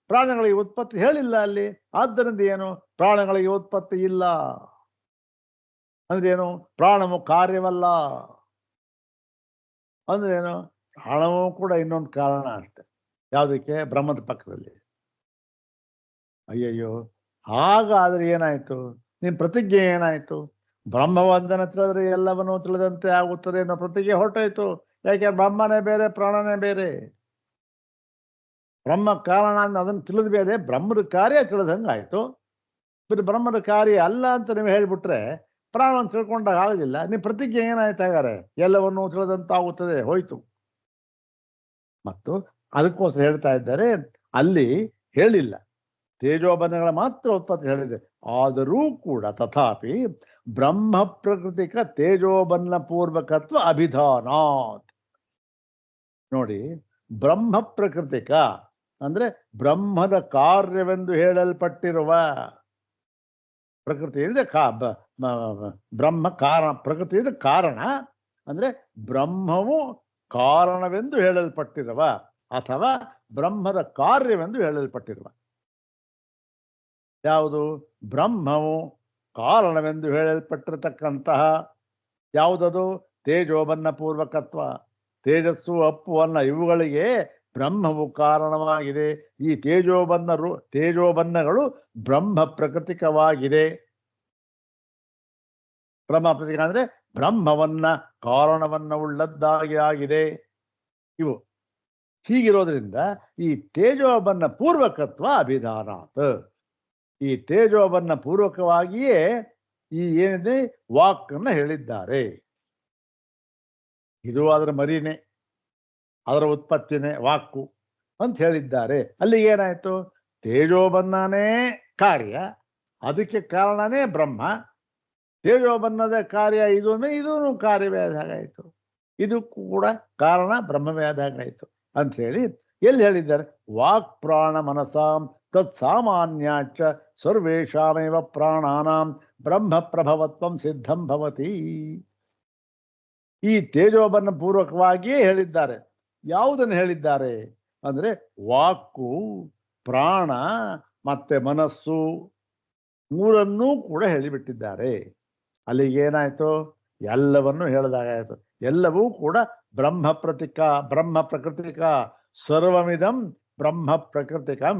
S1: ಪ್ರಾಣಗಳಿಗೆ ಉತ್ಪತ್ತಿ ಹೇಳಿಲ್ಲ ಅಲ್ಲಿ, ಆದ್ದರಿಂದ ಏನು? ಪ್ರಾಣಗಳಿಗೆ ಉತ್ಪತ್ತಿ ಇಲ್ಲ ಅಂದ್ರೆ ಏನು? ಪ್ರಾಣವು ಕಾರ್ಯವಲ್ಲ ಅಂದ್ರೆ ಏನು? ಪ್ರಾಣವೂ ಕೂಡ ಇನ್ನೊಂದು ಕಾರಣ ಅಷ್ಟೆ. ಯಾವುದಕ್ಕೆ? ಬ್ರಹ್ಮದ ಪಕ್ಕದಲ್ಲಿ. ಅಯ್ಯಯ್ಯೋ, ಹಾಗಾದ್ರೆ ಏನಾಯ್ತು? ನಿಮ್ ಪ್ರತಿಜ್ಞೆ ಏನಾಯ್ತು? ಬ್ರಹ್ಮವಂದನ ತಿಳಿದ್ರೆ ಎಲ್ಲವನ್ನೂ ತಿಳಿದಂತೆ ಆಗುತ್ತದೆ ಅನ್ನೋ ಪ್ರತಿಜ್ಞೆ ಹೊರಟಾಯ್ತು. ಯಾಕೆ? ಬ್ರಹ್ಮನೇ ಬೇರೆ, ಪ್ರಾಣನೇ ಬೇರೆ. ಬ್ರಹ್ಮ ಕಾರಣ ಅಂತ ಅದನ್ನು ತಿಳಿದ ಬೇರೆ, ಬ್ರಹ್ಮದ ಕಾರ್ಯ ತಿಳಿದಂಗಾಯ್ತು. ಬರೀ ಬ್ರಹ್ಮದ ಕಾರ್ಯ ಅಲ್ಲ ಅಂತ ನೀವು ಹೇಳ್ಬಿಟ್ರೆ ಪ್ರಾಣವನ್ನು ತಿಳ್ಕೊಂಡಾಗ ಆಗೋದಿಲ್ಲ. ನಿಮ್ಮ ಪ್ರತಿಜ್ಞೆ ಏನಾಯ್ತು? ಹಾಗಾರೆ ಎಲ್ಲವನ್ನೂ ತಿಳಿದಂತಾಗುತ್ತದೆ, ಹೋಯ್ತು. ಮತ್ತು ಅದಕ್ಕೋಸ್ಕರ ಹೇಳ್ತಾ ಇದ್ದಾರೆ, ಅಲ್ಲಿ ಹೇಳಿಲ್ಲ, ತೇಜೋಬನ್ನಗಳ ಮಾತ್ರ ಉತ್ಪತ್ತಿ ಹೇಳಿದೆ. ಆದರೂ ಕೂಡ ತಥಾಪಿ ಬ್ರಹ್ಮ ಪ್ರಕೃತಿಕ ತೇಜೋಬನ್ನ ಪೂರ್ವಕತ್ವ ಅಭಿಧಾನಾತ್. ನೋಡಿ, ಬ್ರಹ್ಮ ಪ್ರಕೃತಿಕ ಅಂದ್ರೆ ಬ್ರಹ್ಮದ ಕಾರ್ಯವೆಂದು ಹೇಳಲ್ಪಟ್ಟಿರುವ, ಪ್ರಕೃತಿ ಅಂದ್ರೆ ಬ್ರಹ್ಮ ಕಾರಣ, ಪ್ರಕೃತಿ ಅಂದ್ರೆ ಕಾರಣ, ಅಂದ್ರೆ ಬ್ರಹ್ಮವು ಕಾರಣವೆಂದು ಹೇಳಲ್ಪಟ್ಟಿರುವ ಅಥವಾ ಬ್ರಹ್ಮದ ಕಾರ್ಯವೆಂದು ಹೇಳಲ್ಪಟ್ಟಿರುವ. ಯಾವುದು? ಬ್ರಹ್ಮವು ಕಾರಣವೆಂದು ಹೇಳಲ್ಪಟ್ಟಿರತಕ್ಕಂತಹ ಯಾವುದದು? ತೇಜೋಬನ್ನ ಪೂರ್ವಕತ್ವ. ತೇಜಸ್ಸು, ಅಪ್ಪು, ಅನ್ನ ಇವುಗಳಿಗೆ ಬ್ರಹ್ಮವು ಕಾರಣವಾಗಿದೆ. ಈ ತೇಜೋಬನ್ನಗಳು ಬ್ರಹ್ಮ ಪ್ರಕೃತಿಕವಾಗಿದೆ. ಬ್ರಹ್ಮ ಪ್ರಕೃತಿಕ ಅಂದ್ರೆ ಬ್ರಹ್ಮವನ್ನ ಕಾರಣವನ್ನ ಉಳ್ಳದ್ದಾಗಿ ಆಗಿದೆ ಇವು. ಹೀಗಿರೋದ್ರಿಂದ ಈ ತೇಜೋಬನ್ನ ಪೂರ್ವಕತ್ವ ಅಭಿಧಾನಾತ್, ಈ ತೇಜೋಬನ್ನ ಪೂರ್ವಕವಾಗಿಯೇ ಈ ಏನಿದೆ ವಾಕನ್ನ ಹೇಳಿದ್ದಾರೆ. ಇದು ಅದರ ಮರಿನೇ, ಅದರ ಉತ್ಪತ್ತಿನೇ ವಾಕು ಅಂತ ಹೇಳಿದ್ದಾರೆ. ಅಲ್ಲಿಗೆ ಏನಾಯ್ತು? ತೇಜೋಬನ್ನನೇ ಕಾರ್ಯ, ಅದಕ್ಕೆ ಕಾರಣನೇ ಬ್ರಹ್ಮ. ತೇಜೋಬನ್ನದ ಕಾರ್ಯ ಇದು ಅಂದ್ರೆ ಇದೂ ಕಾರ್ಯವೇ ಆದಾಗಾಯಿತು, ಇದು ಕೂಡ ಕಾರಣ ಬ್ರಹ್ಮವೇ ಆದಾಗಾಯಿತು ಅಂತ ಹೇಳಿ ಎಲ್ಲಿ ಹೇಳಿದ್ದಾರೆ? ವಾಕ್ ಪ್ರಾಣ ಮನಸಾಂ ತತ್ ಸಾಮಾನ್ಯಾಚ ಸರ್ವೇಷಾಮೇವ ಪ್ರಾಣಾನಾಂ ಬ್ರಹ್ಮ ಪ್ರಭವತ್ವಂ ಸಿದ್ಧಂ ಭವತಿ. ಈ ತೇಜೋಬನ್ನ ಪೂರ್ವಕವಾಗಿಯೇ ಹೇಳಿದ್ದಾರೆ. ಯಾವುದನ್ನು ಹೇಳಿದ್ದಾರೆ ಅಂದ್ರೆ ವಾಕು, ಪ್ರಾಣ ಮತ್ತೆ ಮನಸ್ಸು ಮೂರನ್ನೂ ಕೂಡ ಹೇಳಿಬಿಟ್ಟಿದ್ದಾರೆ. ಅಲ್ಲಿಗೆ ಏನಾಯ್ತು? ಎಲ್ಲವನ್ನೂ ಹೇಳಿದಾಗಾಯ್ತು. ಎಲ್ಲವೂ ಕೂಡ ಬ್ರಹ್ಮ ಪ್ರಕೃತಿಕ, ಸರ್ವಮಿದಂ ಬ್ರಹ್ಮ ಪ್ರಕೃತಿಕಂ.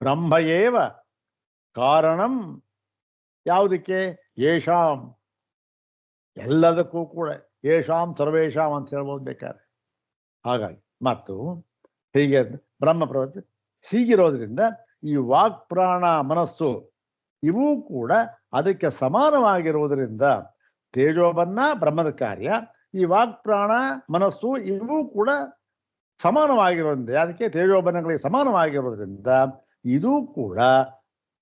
S1: ಬ್ರಹ್ಮಯೇವ ಕಾರಣಂ ಯಾವುದಕ್ಕೆ? ಯೇಷಾಂ, ಎಲ್ಲದಕ್ಕೂ ಕೂಡ ಯೇಷಾಂ ಸರ್ವೇಷಾಂ ಅಂತ ಹೇಳ್ಬೋದು ಬೇಕಾದ್ರೆ. ಹಾಗಾಗಿ ಮತ್ತು ಹೀಗೆ ಬ್ರಹ್ಮ ಪ್ರವೃತ್ತಿ ಹೀಗಿರೋದ್ರಿಂದ ಈ ವಾಕ್ ಪ್ರಾಣ ಮನಸ್ಸು ಇವೂ ಕೂಡ ಅದಕ್ಕೆ ಸಮಾನವಾಗಿರುವುದರಿಂದ ತೇಜೋಬನ್ನ ಬ್ರಹ್ಮದ ಕಾರ್ಯ, ಈ ವಾಕ್ ಪ್ರಾಣ ಮನಸ್ಸು ಇವೂ ಕೂಡ ಸಮಾನವಾಗಿರೋದ್ರಿಂದ, ಅದಕ್ಕೆ ತೇಜೋಬನ್ನಗಳಿಗೆ ಸಮಾನವಾಗಿರೋದ್ರಿಂದ ಇದೂ ಕೂಡ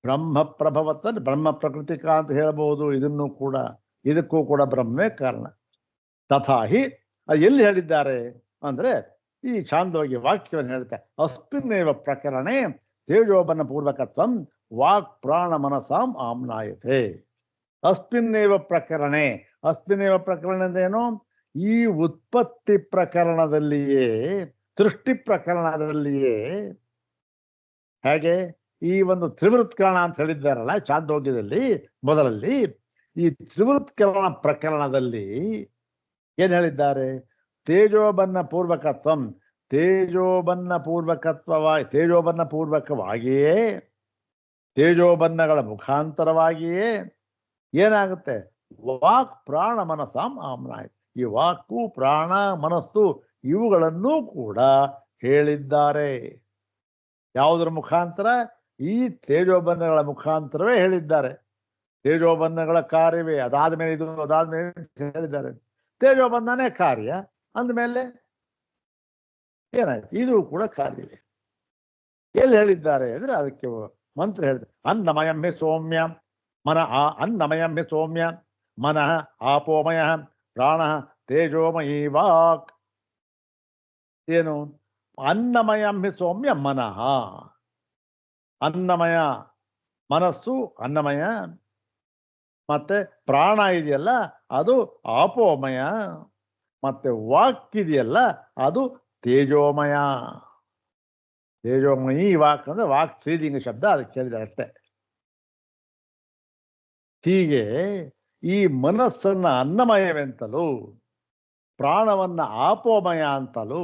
S1: ಬ್ರಹ್ಮ ಪ್ರಭವತ್ತ ಬ್ರಹ್ಮ ಪ್ರಕೃತಿಕ ಅಂತ ಹೇಳ್ಬೋದು. ಇದನ್ನು ಕೂಡ, ಇದಕ್ಕೂ ಕೂಡ ಬ್ರಹ್ಮವೇ ಕಾರಣ. ತಥಾಹಿ ಎಲ್ಲಿ ಹೇಳಿದ್ದಾರೆ ಅಂದ್ರೆ ಈ ಛಾಂದೋಗ್ಯ ವಾಕ್ಯವನ್ನು ಹೇಳ್ತಾರೆ. ಅಸ್ಮಿನ್ನೇವ ಪ್ರಕರಣೆ ತೇಜೋಬನ್ನ ಪೂರ್ವಕತ್ವಂ ವಾಕ್ ಪ್ರಾಣ ಮನಸಾಂ ಆಮ್ನಾಯತೆ. ಅಸ್ಮಿನ್ನೇವ ಪ್ರಕರಣೆ, ಅಸ್ಮಿನ್ನೇವ ಪ್ರಕರಣ ಅಂದ್ರೇನು? ಈ ಉತ್ಪತ್ತಿ ಪ್ರಕರಣದಲ್ಲಿಯೇ, ಸೃಷ್ಟಿ ಪ್ರಕರಣದಲ್ಲಿಯೇ. ಹೇಗೆ? ಈ ಒಂದು ತ್ರಿವೃತ್ಕರಣ ಅಂತ ಹೇಳಿದ್ದಾರಲ್ಲ ಚಾಂದೋಗ್ಯದಲ್ಲಿ ಮೊದಲಲ್ಲಿ, ಈ ತ್ರಿವೃತ್ಕರಣ ಪ್ರಕರಣದಲ್ಲಿ ಏನ್ ಹೇಳಿದ್ದಾರೆ? ತೇಜೋಬನ್ನ ಪೂರ್ವಕತ್ವಂ, ತೇಜೋಬನ್ನ ಪೂರ್ವಕವಾಗಿಯೇ, ತೇಜೋಬನ್ನಗಳ ಮುಖಾಂತರವಾಗಿಯೇ ಏನಾಗುತ್ತೆ? ವಾಕ್ ಪ್ರಾಣ ಮನಸಾಂ ಆಮ್ನಾಯ್. ಈ ವಾಕು ಪ್ರಾಣ ಮನಸ್ಸು ಇವುಗಳನ್ನೂ ಕೂಡ ಹೇಳಿದ್ದಾರೆ. ಯಾವುದರ ಮುಖಾಂತರ? ಈ ತೇಜೋಬನ್ನಗಳ ಮುಖಾಂತರವೇ ಹೇಳಿದ್ದಾರೆ. ತೇಜೋಬನ್ನಗಳ ಕಾರ್ಯವೇ, ಅದಾದ್ಮೇಲೆ ಇದು, ಅದಾದ್ಮೇಲೆ ಹೇಳಿದ್ದಾರೆ. ತೇಜೋಬಂಧನೇ ಕಾರ್ಯ ಅಂದಮೇಲೆ ಏನಾಯ್ತು? ಇದು ಕೂಡ ಕಾರ್ಯವೇ. ಎಲ್ಲಿ ಹೇಳಿದ್ದಾರೆ ಅಂದ್ರೆ ಅದಕ್ಕೆ ಮಂತ್ರ ಹೇಳಿದೆ. ಅನ್ನಮಯಂ ಹಿ ಸೌಮ್ಯ ಅನ್ನಮಯಂ ಹಿ ಸೌಮ್ಯ ಮನಃ ಆಪೋಮಯ ಪ್ರಾಣ ತೇಜೋಮಯೀ ವಾಕ್. ಏನು? ಅನ್ನಮಯಂ ಹಿ ಸೌಮ್ಯ ಮನಃ, ಅನ್ನಮಯ ಮನಸ್ಸು ಅನ್ನಮಯ, ಮತ್ತೆ ಪ್ರಾಣ ಇದೆಯಲ್ಲ ಅದು ಆಪೋಮಯ, ಮತ್ತೆ ವಾಕ್ ಇದೆಯಲ್ಲ ಅದು ತೇಜೋಮಯ. ತೇಜೋಮಯಿ ವಾಕ್ ಅಂದ್ರೆ ವಾಕ್ ಸ್ತ್ರೀಲಿಂಗ ಶಬ್ದ, ಅದಕ್ಕೆ ಹೇಳಿದ್ದಾರೆ ಅಷ್ಟೇ. ಹೀಗೆ ಈ ಮನಸ್ಸನ್ನ ಅನ್ನಮಯವೆಂತಲೂ, ಪ್ರಾಣವನ್ನ ಆಪೋಮಯ ಅಂತಲೂ,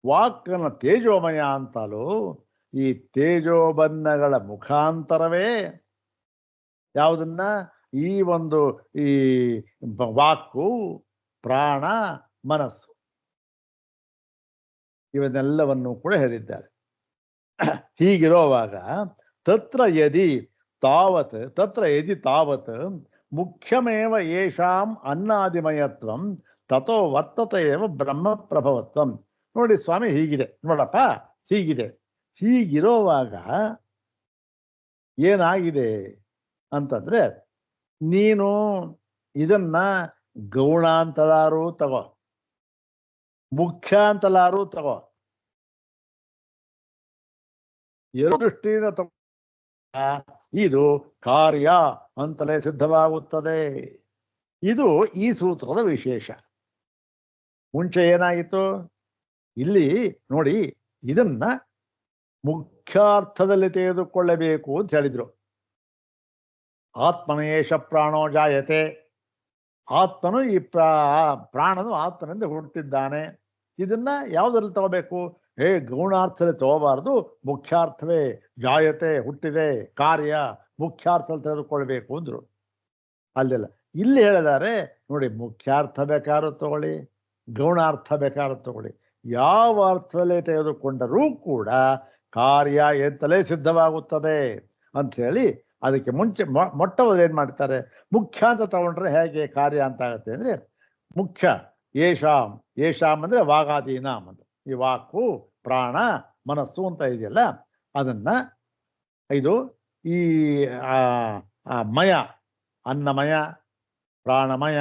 S1: ವಾಕನ್ನ ತೇಜೋಮಯ ಅಂತಲೂ, ಈ ತೇಜೋಬನ್ನಗಳ ಮುಖಾಂತರವೇ ಯಾವುದನ್ನ? ಈ ಒಂದು ಈ ವಾಕು ಪ್ರಾಣ ಮನಸ್ಸು ಇವನ್ನೆಲ್ಲವನ್ನು ಕೂಡ ಹೇಳಿದ್ದಾರೆ. ಹೀಗಿರುವಾಗ ತತ್ರ ಯದಿ ತಾವತ್ ಮುಖ್ಯಮೇವ ಯೇಷಾಂ ಅನ್ನಾದಿಮಯತ್ವಂ ತಥೋ ವರ್ತತೆ ಏವ ಬ್ರಹ್ಮ ಪ್ರಭವತ್ವಂ. ನೋಡಿ ಸ್ವಾಮಿ, ಹೀಗಿದೆ ನೋಡಪ್ಪ, ಹೀಗಿದೆ. ಹೀಗಿರೋವಾಗ ಏನಾಗಿದೆ ಅಂತಂದ್ರೆ, ನೀನು ಇದನ್ನ ಗೌಣ ಅಂತಲಾರು ತಗೋ, ಮುಖ್ಯ ಅಂತಲಾರು ತಗೋ, ಎರಡು ದೃಷ್ಟಿಯಿಂದ ತಗೋ, ಇದು ಕಾರ್ಯ ಅಂತಲೇ ಸಿದ್ಧವಾಗುತ್ತದೆ. ಇದು ಈ ಸೂತ್ರದ ವಿಶೇಷ. ಮುಂಚೆ ಏನಾಗಿತ್ತು? ಇಲ್ಲಿ ನೋಡಿ, ಇದನ್ನ ಮುಖ್ಯಾರ್ಥದಲ್ಲಿ ತೆಗೆದುಕೊಳ್ಳಬೇಕು ಅಂತ ಹೇಳಿದ್ರು. ಆತ್ಮನೇಶ ಪ್ರಾಣೋ ಜಾಯತೆ, ಆತ್ಮನು ಈ ಪ್ರಾಣನು ಆತ್ಮನಿಂದ ಹುಟ್ಟುತ್ತಿದ್ದಾನೆ. ಇದನ್ನ ಯಾವುದ್ರಲ್ಲಿ ತಗೋಬೇಕು? ಗೌಣಾರ್ಥದಲ್ಲಿ ತಗೋಬಾರ್ದು, ಮುಖ್ಯಾರ್ಥವೇ. ಜಾಯತೆ ಹುಟ್ಟಿದೆ, ಕಾರ್ಯ ಮುಖ್ಯಾರ್ಥದಲ್ಲಿ ತೆಗೆದುಕೊಳ್ಬೇಕು ಅಂದ್ರು. ಅಲ್ಲೆಲ್ಲ ಇಲ್ಲಿ ಹೇಳಿದ್ದಾರೆ ನೋಡಿ, ಮುಖ್ಯಾರ್ಥ ಬೇಕಾದ್ರೂ ತಗೊಳ್ಳಿ, ಗೌಣಾರ್ಥ ಬೇಕಾದ್ರೂ ತಗೊಳ್ಳಿ, ಯಾವ ಅರ್ಥದಲ್ಲೇ ತೆಗೆದುಕೊಂಡರೂ ಕೂಡ ಕಾರ್ಯ ಎಂತಲೇ ಸಿದ್ಧವಾಗುತ್ತದೆ ಅಂತ ಹೇಳಿ, ಅದಕ್ಕೆ ಮುಂಚೆ ಮೊಟ್ಟಮೊದಲು ಏನ್ ಮಾಡ್ತಾರೆ? ಮುಖ್ಯ ಅಂತ ತಗೊಂಡ್ರೆ ಹೇಗೆ ಕಾರ್ಯ ಅಂತ ಆಗುತ್ತೆ ಅಂದ್ರೆ, ಮುಖ್ಯ ಯೇಷಾಂ ಅಂದ್ರೆ ವಾಗಾದೀನಾಂ ಅಂತ. ಈ ವಾಕು ಪ್ರಾಣ ಮನಸ್ಸು ಅಂತ ಇದೆಯಲ್ಲ, ಅದನ್ನ ಇದು ಈ ಮಯ, ಅನ್ನಮಯ ಪ್ರಾಣಮಯ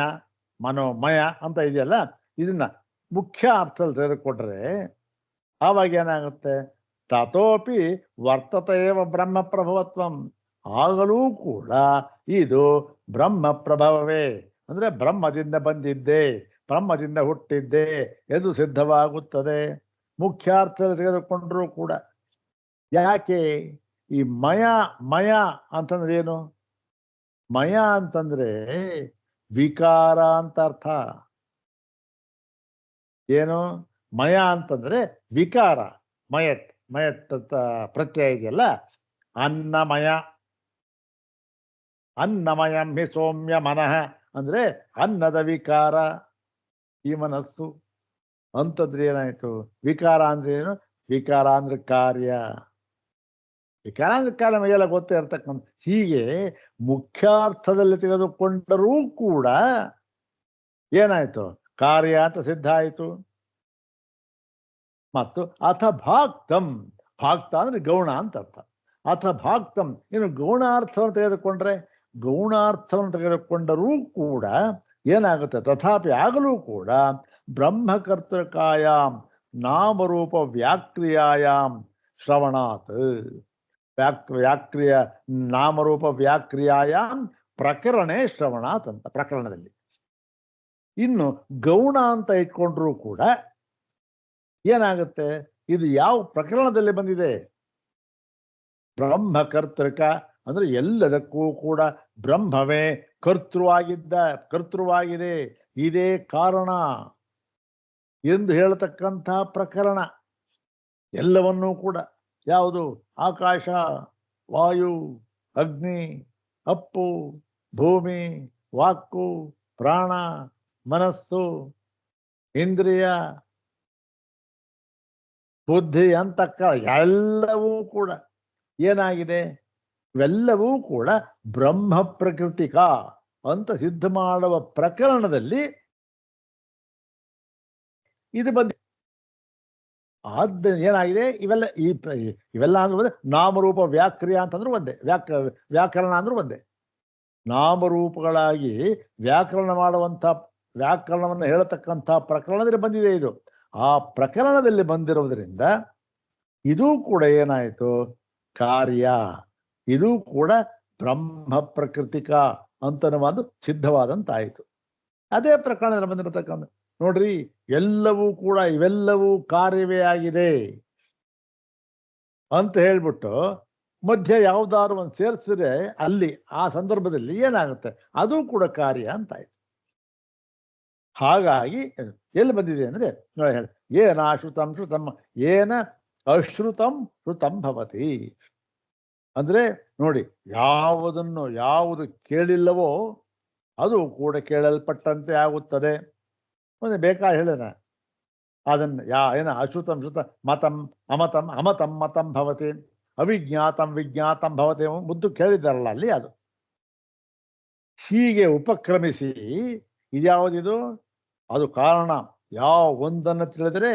S1: ಮನೋಮಯ ಅಂತ ಇದೆಯಲ್ಲ, ಇದನ್ನ ಮುಖ್ಯ ಅರ್ಥದಲ್ಲಿ ತೆಗೆದುಕೊಂಡ್ರೆ ಆವಾಗ ಏನಾಗುತ್ತೆ? ತಥೋಪಿ ವರ್ತತೆಯವ ಬ್ರಹ್ಮ ಪ್ರಭವತ್ವಂ, ಆಗಲೂ ಕೂಡ ಇದು ಬ್ರಹ್ಮ ಪ್ರಭವವೇ, ಅಂದ್ರೆ ಬ್ರಹ್ಮದಿಂದ ಬಂದಿದ್ದೆ, ಬ್ರಹ್ಮದಿಂದ ಹುಟ್ಟಿದ್ದೆ ಎಂದು ಸಿದ್ಧವಾಗುತ್ತದೆ. ಮುಖ್ಯಾರ್ಥದಲ್ಲಿ ತೆಗೆದುಕೊಂಡ್ರೂ ಕೂಡ. ಯಾಕೆ? ಈ ಮಯ ಅಂತಂದ್ರೆ ಏನು? ಮಯ ಅಂತಂದ್ರೆ ವಿಕಾರ ಅಂತ ಅರ್ಥ. ಏನು? ಮಯ ಅಂತಂದ್ರೆ ವಿಕಾರ. ಮಯತ್ ಅಂತ ಪ್ರತ್ಯಯ ಇದೆಯಲ್ಲ, ಅನ್ನಮಯಂ ಹಿ ಸೌಮ್ಯ ಮನಃ ಅಂದ್ರೆ ಅನ್ನದ ವಿಕಾರ ಈ ಮನಸ್ಸು. ಅಂತಂದ್ರೆ ಏನಾಯ್ತು? ವಿಕಾರ ಅಂದ್ರೆ ಏನು? ವಿಕಾರ ಅಂದ್ರೆ ಕಾರ್ಯ. ವಿಕಾರ ಅಂದ್ರೆ ಕಾರ್ಯ ಮೈಯೆಲ್ಲ ಗೊತ್ತೇ ಇರ್ತಕ್ಕಂಥ. ಹೀಗೆ ಮುಖ್ಯಾರ್ಥದಲ್ಲಿ ತೆಗೆದುಕೊಂಡರೂ ಕೂಡ ಏನಾಯ್ತು? ಕಾರ್ಯ ಅಂತ ಸಿದ್ಧ ಆಯಿತು. ಮತ್ತು ಅಥ ಭಾಕ್ತಂ, ಭಾಕ್ತ ಅಂದ್ರೆ ಗೌಣ ಅಂತ ಅರ್ಥ. ಅಥ ಭಾಕ್ತಂ, ಇನ್ನು ಗೌಣಾರ್ಥವನ್ನು ತೆಗೆದುಕೊಂಡ್ರೆ, ಗೌಣಾರ್ಥವನ್ನು ತೆಗೆದುಕೊಂಡರೂ ಕೂಡ ಏನಾಗುತ್ತೆ? ತಥಾಪಿ ಆಗಲೂ ಕೂಡ ಬ್ರಹ್ಮಕರ್ತೃಕಾಯಾಂ ನಾಮರೂಪ ವ್ಯಾಕ್ರಿಯಾಯಾಂ ಶ್ರವಣಾತ್, ವ್ಯಾಕ್ರಿಯ ನಾಮರೂಪ ವ್ಯಾಕ್ರಿಯಾಯಾಂ ಪ್ರಕರಣೇ ಶ್ರವಣಾತ್ ಅಂತ ಪ್ರಕರಣದಲ್ಲಿ. ಇನ್ನು ಗೌಣ ಅಂತ ಇಟ್ಕೊಂಡ್ರೂ ಕೂಡ ಏನಾಗುತ್ತೆ? ಇದು ಯಾವ ಪ್ರಕರಣದಲ್ಲಿ ಬಂದಿದೆ? ಬ್ರಹ್ಮ ಕರ್ತೃಕ ಅಂದ್ರೆ ಎಲ್ಲದಕ್ಕೂ ಕೂಡ ಬ್ರಹ್ಮವೇ ಕರ್ತೃವಾಗಿದೆ, ಇದೇ ಕಾರಣ ಎಂದು ಹೇಳತಕ್ಕಂತಹ ಪ್ರಕರಣ. ಎಲ್ಲವನ್ನೂ ಕೂಡ ಯಾವುದು ಆಕಾಶ, ವಾಯು, ಅಗ್ನಿ, ಅಪ್ಪು, ಭೂಮಿ, ವಾಕ್ಕು, ಪ್ರಾಣ, ಮನಸ್ಸು, ಇಂದ್ರಿಯ, ಬುದ್ಧಿ, ಅಂತಃಕರಣ ಎಲ್ಲವೂ ಕೂಡ ಏನಾಗಿದೆ? ಇವೆಲ್ಲವೂ ಕೂಡ ಬ್ರಹ್ಮ ಪ್ರಕೃತಿಕ ಅಂತ ಸಿದ್ಧ ಮಾಡುವ ಪ್ರಕರಣದಲ್ಲಿ ಇದು ಬಂದ. ಆದ್ದರಿಂದ ಏನಾಗಿದೆ? ಇವೆಲ್ಲ ಅಂದ್ರೆ ನಾಮರೂಪ ವ್ಯಾಕ್ರಿಯ ಅಂತಂದ್ರೂ ಒಂದೇ, ವ್ಯಾಕರಣ ಅಂದ್ರೂ ಒಂದೇ. ನಾಮರೂಪಗಳಾಗಿ ವ್ಯಾಕರಣವನ್ನು ಹೇಳತಕ್ಕಂಥ ಪ್ರಕರಣದಲ್ಲಿ ಬಂದಿದೆ ಇದು. ಆ ಪ್ರಕರಣದಲ್ಲಿ ಬಂದಿರುವುದರಿಂದ ಇದೂ ಕೂಡ ಏನಾಯಿತು? ಕಾರ್ಯ. ಇದೂ ಕೂಡ ಬ್ರಹ್ಮ ಪ್ರಕೃತಿಕ ಅಂತನವಾದ ಸಿದ್ಧವಾದಂತಾಯಿತು. ಅದೇ ಪ್ರಕರಣದಲ್ಲಿ ಬಂದಿರತಕ್ಕಂಥ ನೋಡ್ರಿ, ಎಲ್ಲವೂ ಕೂಡ ಇವೆಲ್ಲವೂ ಕಾರ್ಯವೇ ಆಗಿದೆ ಅಂತ ಹೇಳ್ಬಿಟ್ಟು ಮಧ್ಯೆ ಯಾವ್ದಾದ್ರು ಒಂದು ಸೇರಿಸಿದ್ರೆ ಅಲ್ಲಿ ಆ ಸಂದರ್ಭದಲ್ಲಿ ಏನಾಗುತ್ತೆ? ಅದು ಕೂಡ ಕಾರ್ಯ ಅಂತಾಯ್ತು. ಹಾಗಾಗಿ ಎಲ್ಲಿ ಬಂದಿದೆ ಅಂದ್ರೆ ಏನ ಶ್ರುತಂ ಶ್ರುತಂ ಏನ ಅಶ್ರುತಂ ಶ್ರುತಂ ಭವತಿ ಅಂದ್ರೆ ನೋಡಿ, ಯಾವುದು ಕೇಳಿಲ್ಲವೋ ಅದು ಕೂಡ ಕೇಳಲ್ಪಟ್ಟಂತೆ ಆಗುತ್ತದೆ. ಬೇಕಾ ಹೇಳೋಣ ಅದನ್ನ ಏನ ಅಶ್ರುತಂ ಶ್ರುತ ಮತಂ ಅಮತಂ ಅಮತಂ ಮತಂ ಭವತಿ, ಅವಿಜ್ಞಾತಂ ವಿಜ್ಞಾತಂ ಭವತಿ ಮುದ್ದು ಕೇಳಿದ್ದಾರಲ್ಲ ಅಲ್ಲಿ ಅದು. ಹೀಗೆ ಉಪಕ್ರಮಿಸಿ ಇದ್ಯಾವುದಿದು? ಅದು ಕಾರಣ. ಯಾವ ಒಂದನ್ನು ತಿಳಿದರೆ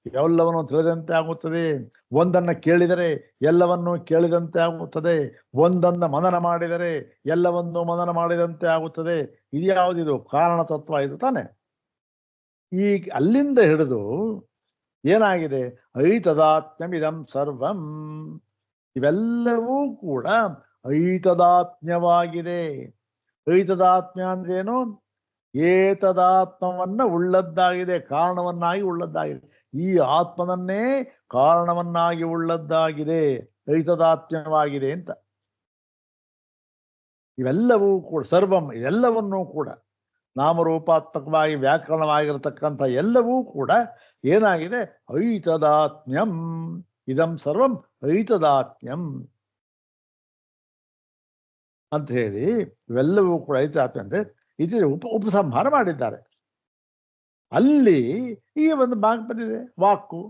S1: ಎಲ್ಲವನ್ನು ತಿಳಿದಂತೆ ಆಗುತ್ತದೆ, ಒಂದನ್ನು ಕೇಳಿದರೆ ಎಲ್ಲವನ್ನೂ ಕೇಳಿದಂತೆ ಆಗುತ್ತದೆ, ಒಂದನ್ನು ಮನನ ಮಾಡಿದರೆ ಎಲ್ಲವನ್ನೂ ಮನನ ಮಾಡಿದಂತೆ ಆಗುತ್ತದೆ. ಇದ್ಯಾವುದಿದು? ಕಾರಣ ತತ್ವ ಇದು ತಾನೆ. ಈಗ ಅಲ್ಲಿಂದ ಹಿಡಿದು ಏನಾಗಿದೆ? ಐತದಾತ್ಮ್ಯಮಿದಂ ಸರ್ವಂ, ಇವೆಲ್ಲವೂ ಕೂಡ ಐತದಾತ್ಮ್ಯವಾಗಿದೆ. ಐತದಾತ್ಮ್ಯ ಅಂದ್ರೇನು? ಏತದಾತ್ಮವನ್ನ ಉಳ್ಳದ್ದಾಗಿದೆ, ಕಾರಣವನ್ನಾಗಿ ಉಳ್ಳದ್ದಾಗಿದೆ. ಈ ಆತ್ಮನನ್ನೇ ಕಾರಣವನ್ನಾಗಿ ಉಳ್ಳದ್ದಾಗಿದೆ, ಐತದಾತ್ಮ್ಯವಾಗಿದೆ ಅಂತ. ಇವೆಲ್ಲವೂ ಕೂಡ ಸರ್ವಂ, ಎಲ್ಲವನ್ನೂ ಕೂಡ ನಾಮರೂಪಾತ್ಮಕವಾಗಿ ವ್ಯಾಕರಣವಾಗಿರತಕ್ಕಂಥ ಎಲ್ಲವೂ ಕೂಡ ಏನಾಗಿದೆ? ಐತದಾತ್ಮ್ಯಂ ಇದಂ ಸರ್ವಂ ಐತದಾತ್ಮ್ಯಂ ಅಂತ ಹೇಳಿ ಇವೆಲ್ಲವೂ ಕೂಡ ಐತದಾತ್ಮ್ಯ ಅಂದ್ರೆ ಇದು ಉಪಸಂಹಾರ ಮಾಡಿದ್ದಾರೆ. ಅಲ್ಲಿ ಈ ಒಂದು ಭಾಗ ಬಂದಿದೆ ವಾಕ್ಕು,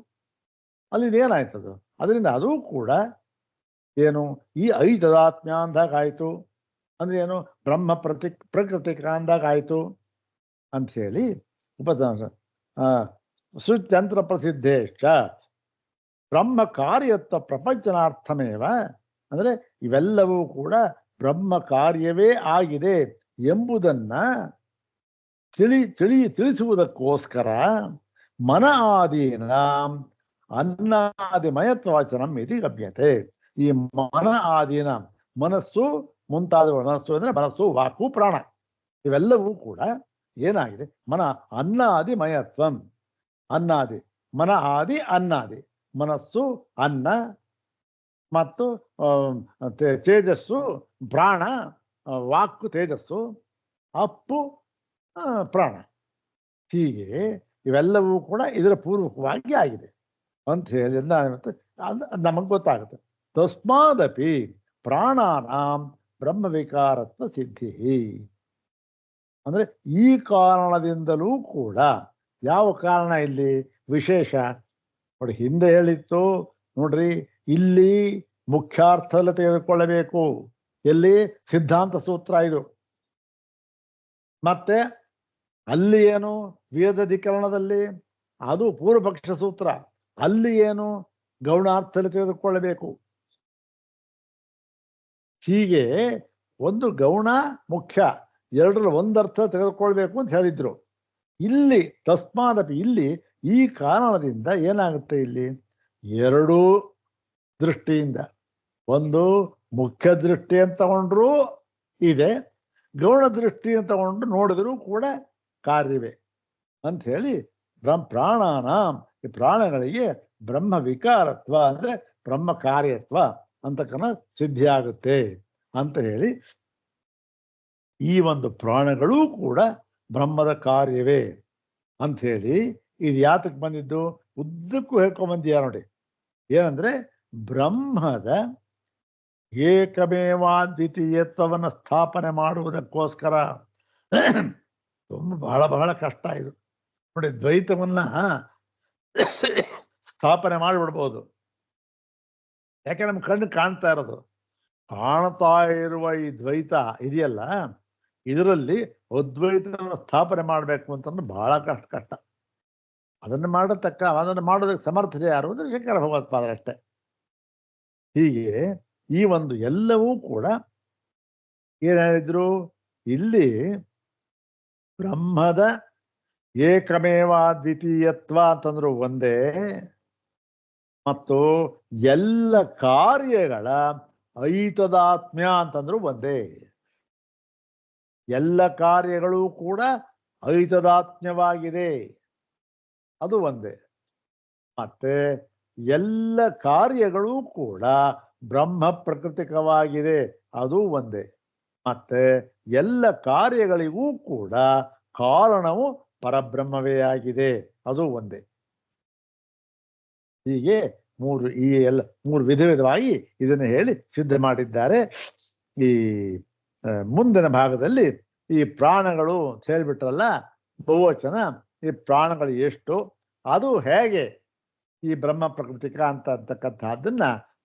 S1: ಅಲ್ಲಿ ಏನಾಯ್ತದು? ಅದರಿಂದ ಅದು ಕೂಡ ಏನು? ಈ ಐತದಾತ್ಮ್ಯ ಅಂದಾಗಾಯ್ತು ಅಂದ್ರೆ ಏನು? ಬ್ರಹ್ಮ ಪ್ರಕೃತಿಕ ಅಂದಾಗಾಯ್ತು ಅಂತ ಹೇಳಿ ಸುತ್ಯಂತ್ರ ಪ್ರಸಿದ್ಧೇಶ ಬ್ರಹ್ಮ ಕಾರ್ಯತ್ವ ಪ್ರಪಂಚನಾರ್ಥಮೇವ ಅಂದ್ರೆ ಇವೆಲ್ಲವೂ ಕೂಡ ಬ್ರಹ್ಮ ಕಾರ್ಯವೇ ಆಗಿದೆ ಎಂಬುದನ್ನ ತಿಳಿಸುವುದಕ್ಕೋಸ್ಕರ ಮನ ಆದೀನ ಅನ್ನಾದಿಮಯತ್ವಚನಂ ಇತಿ ಗಮ್ಯತೆ. ಈ ಮನ ಆದೀನ ಮನಸ್ಸು ಮುಂತಾದ ಮನಸ್ಸು ಅಂದ್ರೆ ಮನಸ್ಸು, ವಾಕು, ಪ್ರಾಣ ಇವೆಲ್ಲವೂ ಕೂಡ ಏನಾಗಿದೆ? ಅನ್ನಾದಿಮಯತ್ವಂ, ಅನ್ನಾದಿ, ಮನ ಆದಿ ಅನ್ನಾದಿ, ಮನಸ್ಸು ಅನ್ನ ಮತ್ತು ತೇಜಸ್ಸು ಪ್ರಾಣ, ವಾಕ್ಕು ತೇಜಸ್ಸು, ಅಪ್ಪು ಪ್ರಾಣ, ಹೀಗೆ ಇವೆಲ್ಲವೂ ಕೂಡ ಇದರ ಪೂರ್ವಕವಾಗಿ ಆಗಿದೆ ಅಂತ ಹೇಳಿ ನಮಗೆ ಗೊತ್ತಾಗುತ್ತೆ. ತಸ್ಮಾದಪಿ ಪ್ರಾಣಾನಾಂ ಬ್ರಹ್ಮವಿಕಾರತ್ವ ಸಿದ್ಧಿ ಅಂದ್ರೆ ಈ ಕಾರಣದಿಂದಲೂ ಕೂಡ. ಯಾವ ಕಾರಣ ಇಲ್ಲಿ ವಿಶೇಷ ನೋಡಿ? ಹಿಂದೆ ಹೇಳಿತ್ತು ನೋಡ್ರಿ, ಇಲ್ಲಿ ಮುಖ್ಯಾರ್ಥದಲ್ಲಿ ತೆಗೆದುಕೊಳ್ಳಬೇಕು. ಎಲ್ಲಿ? ಸಿದ್ಧಾಂತ ಸೂತ್ರ ಇದು. ಮತ್ತೆ ಅಲ್ಲಿ ಏನು? ವೇದಾಧಿಕರಣದಲ್ಲಿ ಅದು ಪೂರ್ವಪಕ್ಷ ಸೂತ್ರ. ಅಲ್ಲಿ ಏನು? ಗೌಣಾರ್ಥದಲ್ಲಿ ತೆಗೆದುಕೊಳ್ಳಬೇಕು. ಹೀಗೆ ಒಂದು ಗೌಣ ಮುಖ್ಯ ಎರಡರ ಒಂದರ್ಥ ತೆಗೆದುಕೊಳ್ಬೇಕು ಅಂತ ಹೇಳಿದ್ರು. ಇಲ್ಲಿ ತಸ್ಮಾದಪಿ ಇಲ್ಲಿ ಈ ಕಾರಣದಿಂದ ಏನಾಗುತ್ತೆ? ಇಲ್ಲಿ ಎರಡೂ ದೃಷ್ಟಿಯಿಂದ, ಒಂದು ಮುಖ್ಯ ದೃಷ್ಟಿ ಅಂತ ತಗೊಂಡ್ರು ಇದೆ, ಗೌಣ ದೃಷ್ಟಿ ಅಂತ ತಗೊಂಡು ನೋಡಿದ್ರು ಕೂಡ ಕಾರ್ಯವೇ ಅಂತ ಹೇಳಿ ಪ್ರಾಣಾನಾಂ, ಈ ಪ್ರಾಣಗಳಿಗೆ ಬ್ರಹ್ಮ ವಿಕಾರತ್ವ ಅಂದ್ರೆ ಬ್ರಹ್ಮ ಕಾರ್ಯತ್ವ ಅಂತಕ್ಕನ್ನ ಸಿದ್ಧಿ ಆಗುತ್ತೆ ಅಂತ ಹೇಳಿ ಈ ಒಂದು ಪ್ರಾಣಗಳೂ ಕೂಡ ಬ್ರಹ್ಮದ ಕಾರ್ಯವೇ ಅಂತ ಹೇಳಿ ಇದು ಯಾತಕ್ಕೆ ಬಂದಿದ್ದು ಉದ್ದಕ್ಕೂ ಹೇಳ್ಕೊಂಬಂದಿಯ ನೋಡಿ. ಏನಂದ್ರೆ ಬ್ರಹ್ಮದ ಏಕಮೇವಾದ್ವಿತೀಯತ್ವವನ್ನು ಸ್ಥಾಪನೆ ಮಾಡುವುದಕ್ಕೋಸ್ಕರ ತುಂಬ ಬಹಳ ಬಹಳ ಕಷ್ಟ ಇದು ನೋಡಿ. ದ್ವೈತವನ್ನ ಸ್ಥಾಪನೆ ಮಾಡಿಬಿಡ್ಬೋದು, ಯಾಕೆ ನಮ್ಮ ಕಣ್ಣು ಕಾಣ್ತಾ ಇರೋದು. ಕಾಣ್ತಾ ಇರುವ ಈ ದ್ವೈತ ಇದೆಯಲ್ಲ, ಇದರಲ್ಲಿ ಅದ್ವೈತವನ್ನು ಸ್ಥಾಪನೆ ಮಾಡಬೇಕು ಅಂತಂದ್ರೆ ಬಹಳ ಕಷ್ಟ. ಅದನ್ನು ಮಾಡೋದಕ್ಕೆ ಸಮರ್ಥತೆ ಯಾರು ಅಂದ್ರೆ ಶಂಕರ ಭಗವತ್ಪಾದರಷ್ಟೇ. ಹೀಗೆ ಈ ಒಂದು ಎಲ್ಲವೂ ಕೂಡ ಏನ್ ಹೇಳಿದ್ರು ಇಲ್ಲಿ ಬ್ರಹ್ಮದ ಏಕಮೇವಾದ್ವಿತೀಯತ್ವ ಅಂತಂದ್ರು ಒಂದೇ, ಮತ್ತು ಎಲ್ಲ ಕಾರ್ಯಗಳ ಐತದಾತ್ಮ್ಯ ಅಂತಂದ್ರು ಒಂದೇ. ಎಲ್ಲ ಕಾರ್ಯಗಳು ಕೂಡ ಐತದಾತ್ಮ್ಯವಾಗಿದೆ, ಅದು ಒಂದೇ. ಮತ್ತೆ ಎಲ್ಲ ಕಾರ್ಯಗಳು ಕೂಡ ಬ್ರಹ್ಮ ಪ್ರಕೃತಿಕವಾಗಿದೆ, ಅದು ಒಂದೇ. ಮತ್ತೆ ಎಲ್ಲ ಕಾರ್ಯಗಳಿಗೂ ಕೂಡ ಕಾರಣವು ಪರಬ್ರಹ್ಮವೇ ಆಗಿದೆ, ಅದು ಒಂದೇ. ಹೀಗೆ ಮೂರು ವಿಧವಾಗಿ ಇದನ್ನು ಹೇಳಿ ಸಿದ್ಧ ಮಾಡಿದ್ದಾರೆ. ಈ ಮುಂದಿನ ಭಾಗದಲ್ಲಿ ಈ ಪ್ರಾಣಗಳು ಅಂತ ಹೇಳ್ಬಿಟ್ರಲ್ಲ, ಬಹುವಚನ, ಈ ಪ್ರಾಣಗಳು ಎಷ್ಟು, ಅದು ಹೇಗೆ ಈ ಬ್ರಹ್ಮ ಪ್ರಕೃತಿಕ ಅಂತಕ್ಕಂಥದ್ದನ್ನ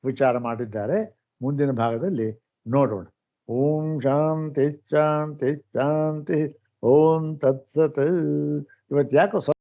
S1: ವಿಚಾರ ಮಾಡಿದ್ದಾರೆ. ಮುಂದಿನ ಭಾಗದಲ್ಲಿ ನೋಡೋಣ. ಓಂ ಶಾಂತಿ ಶಾಂತಿ ಶಾಂತಿ. ಓಂ ತತ್ಸತ್. ಇವತ್ತು ಯಾಕೋ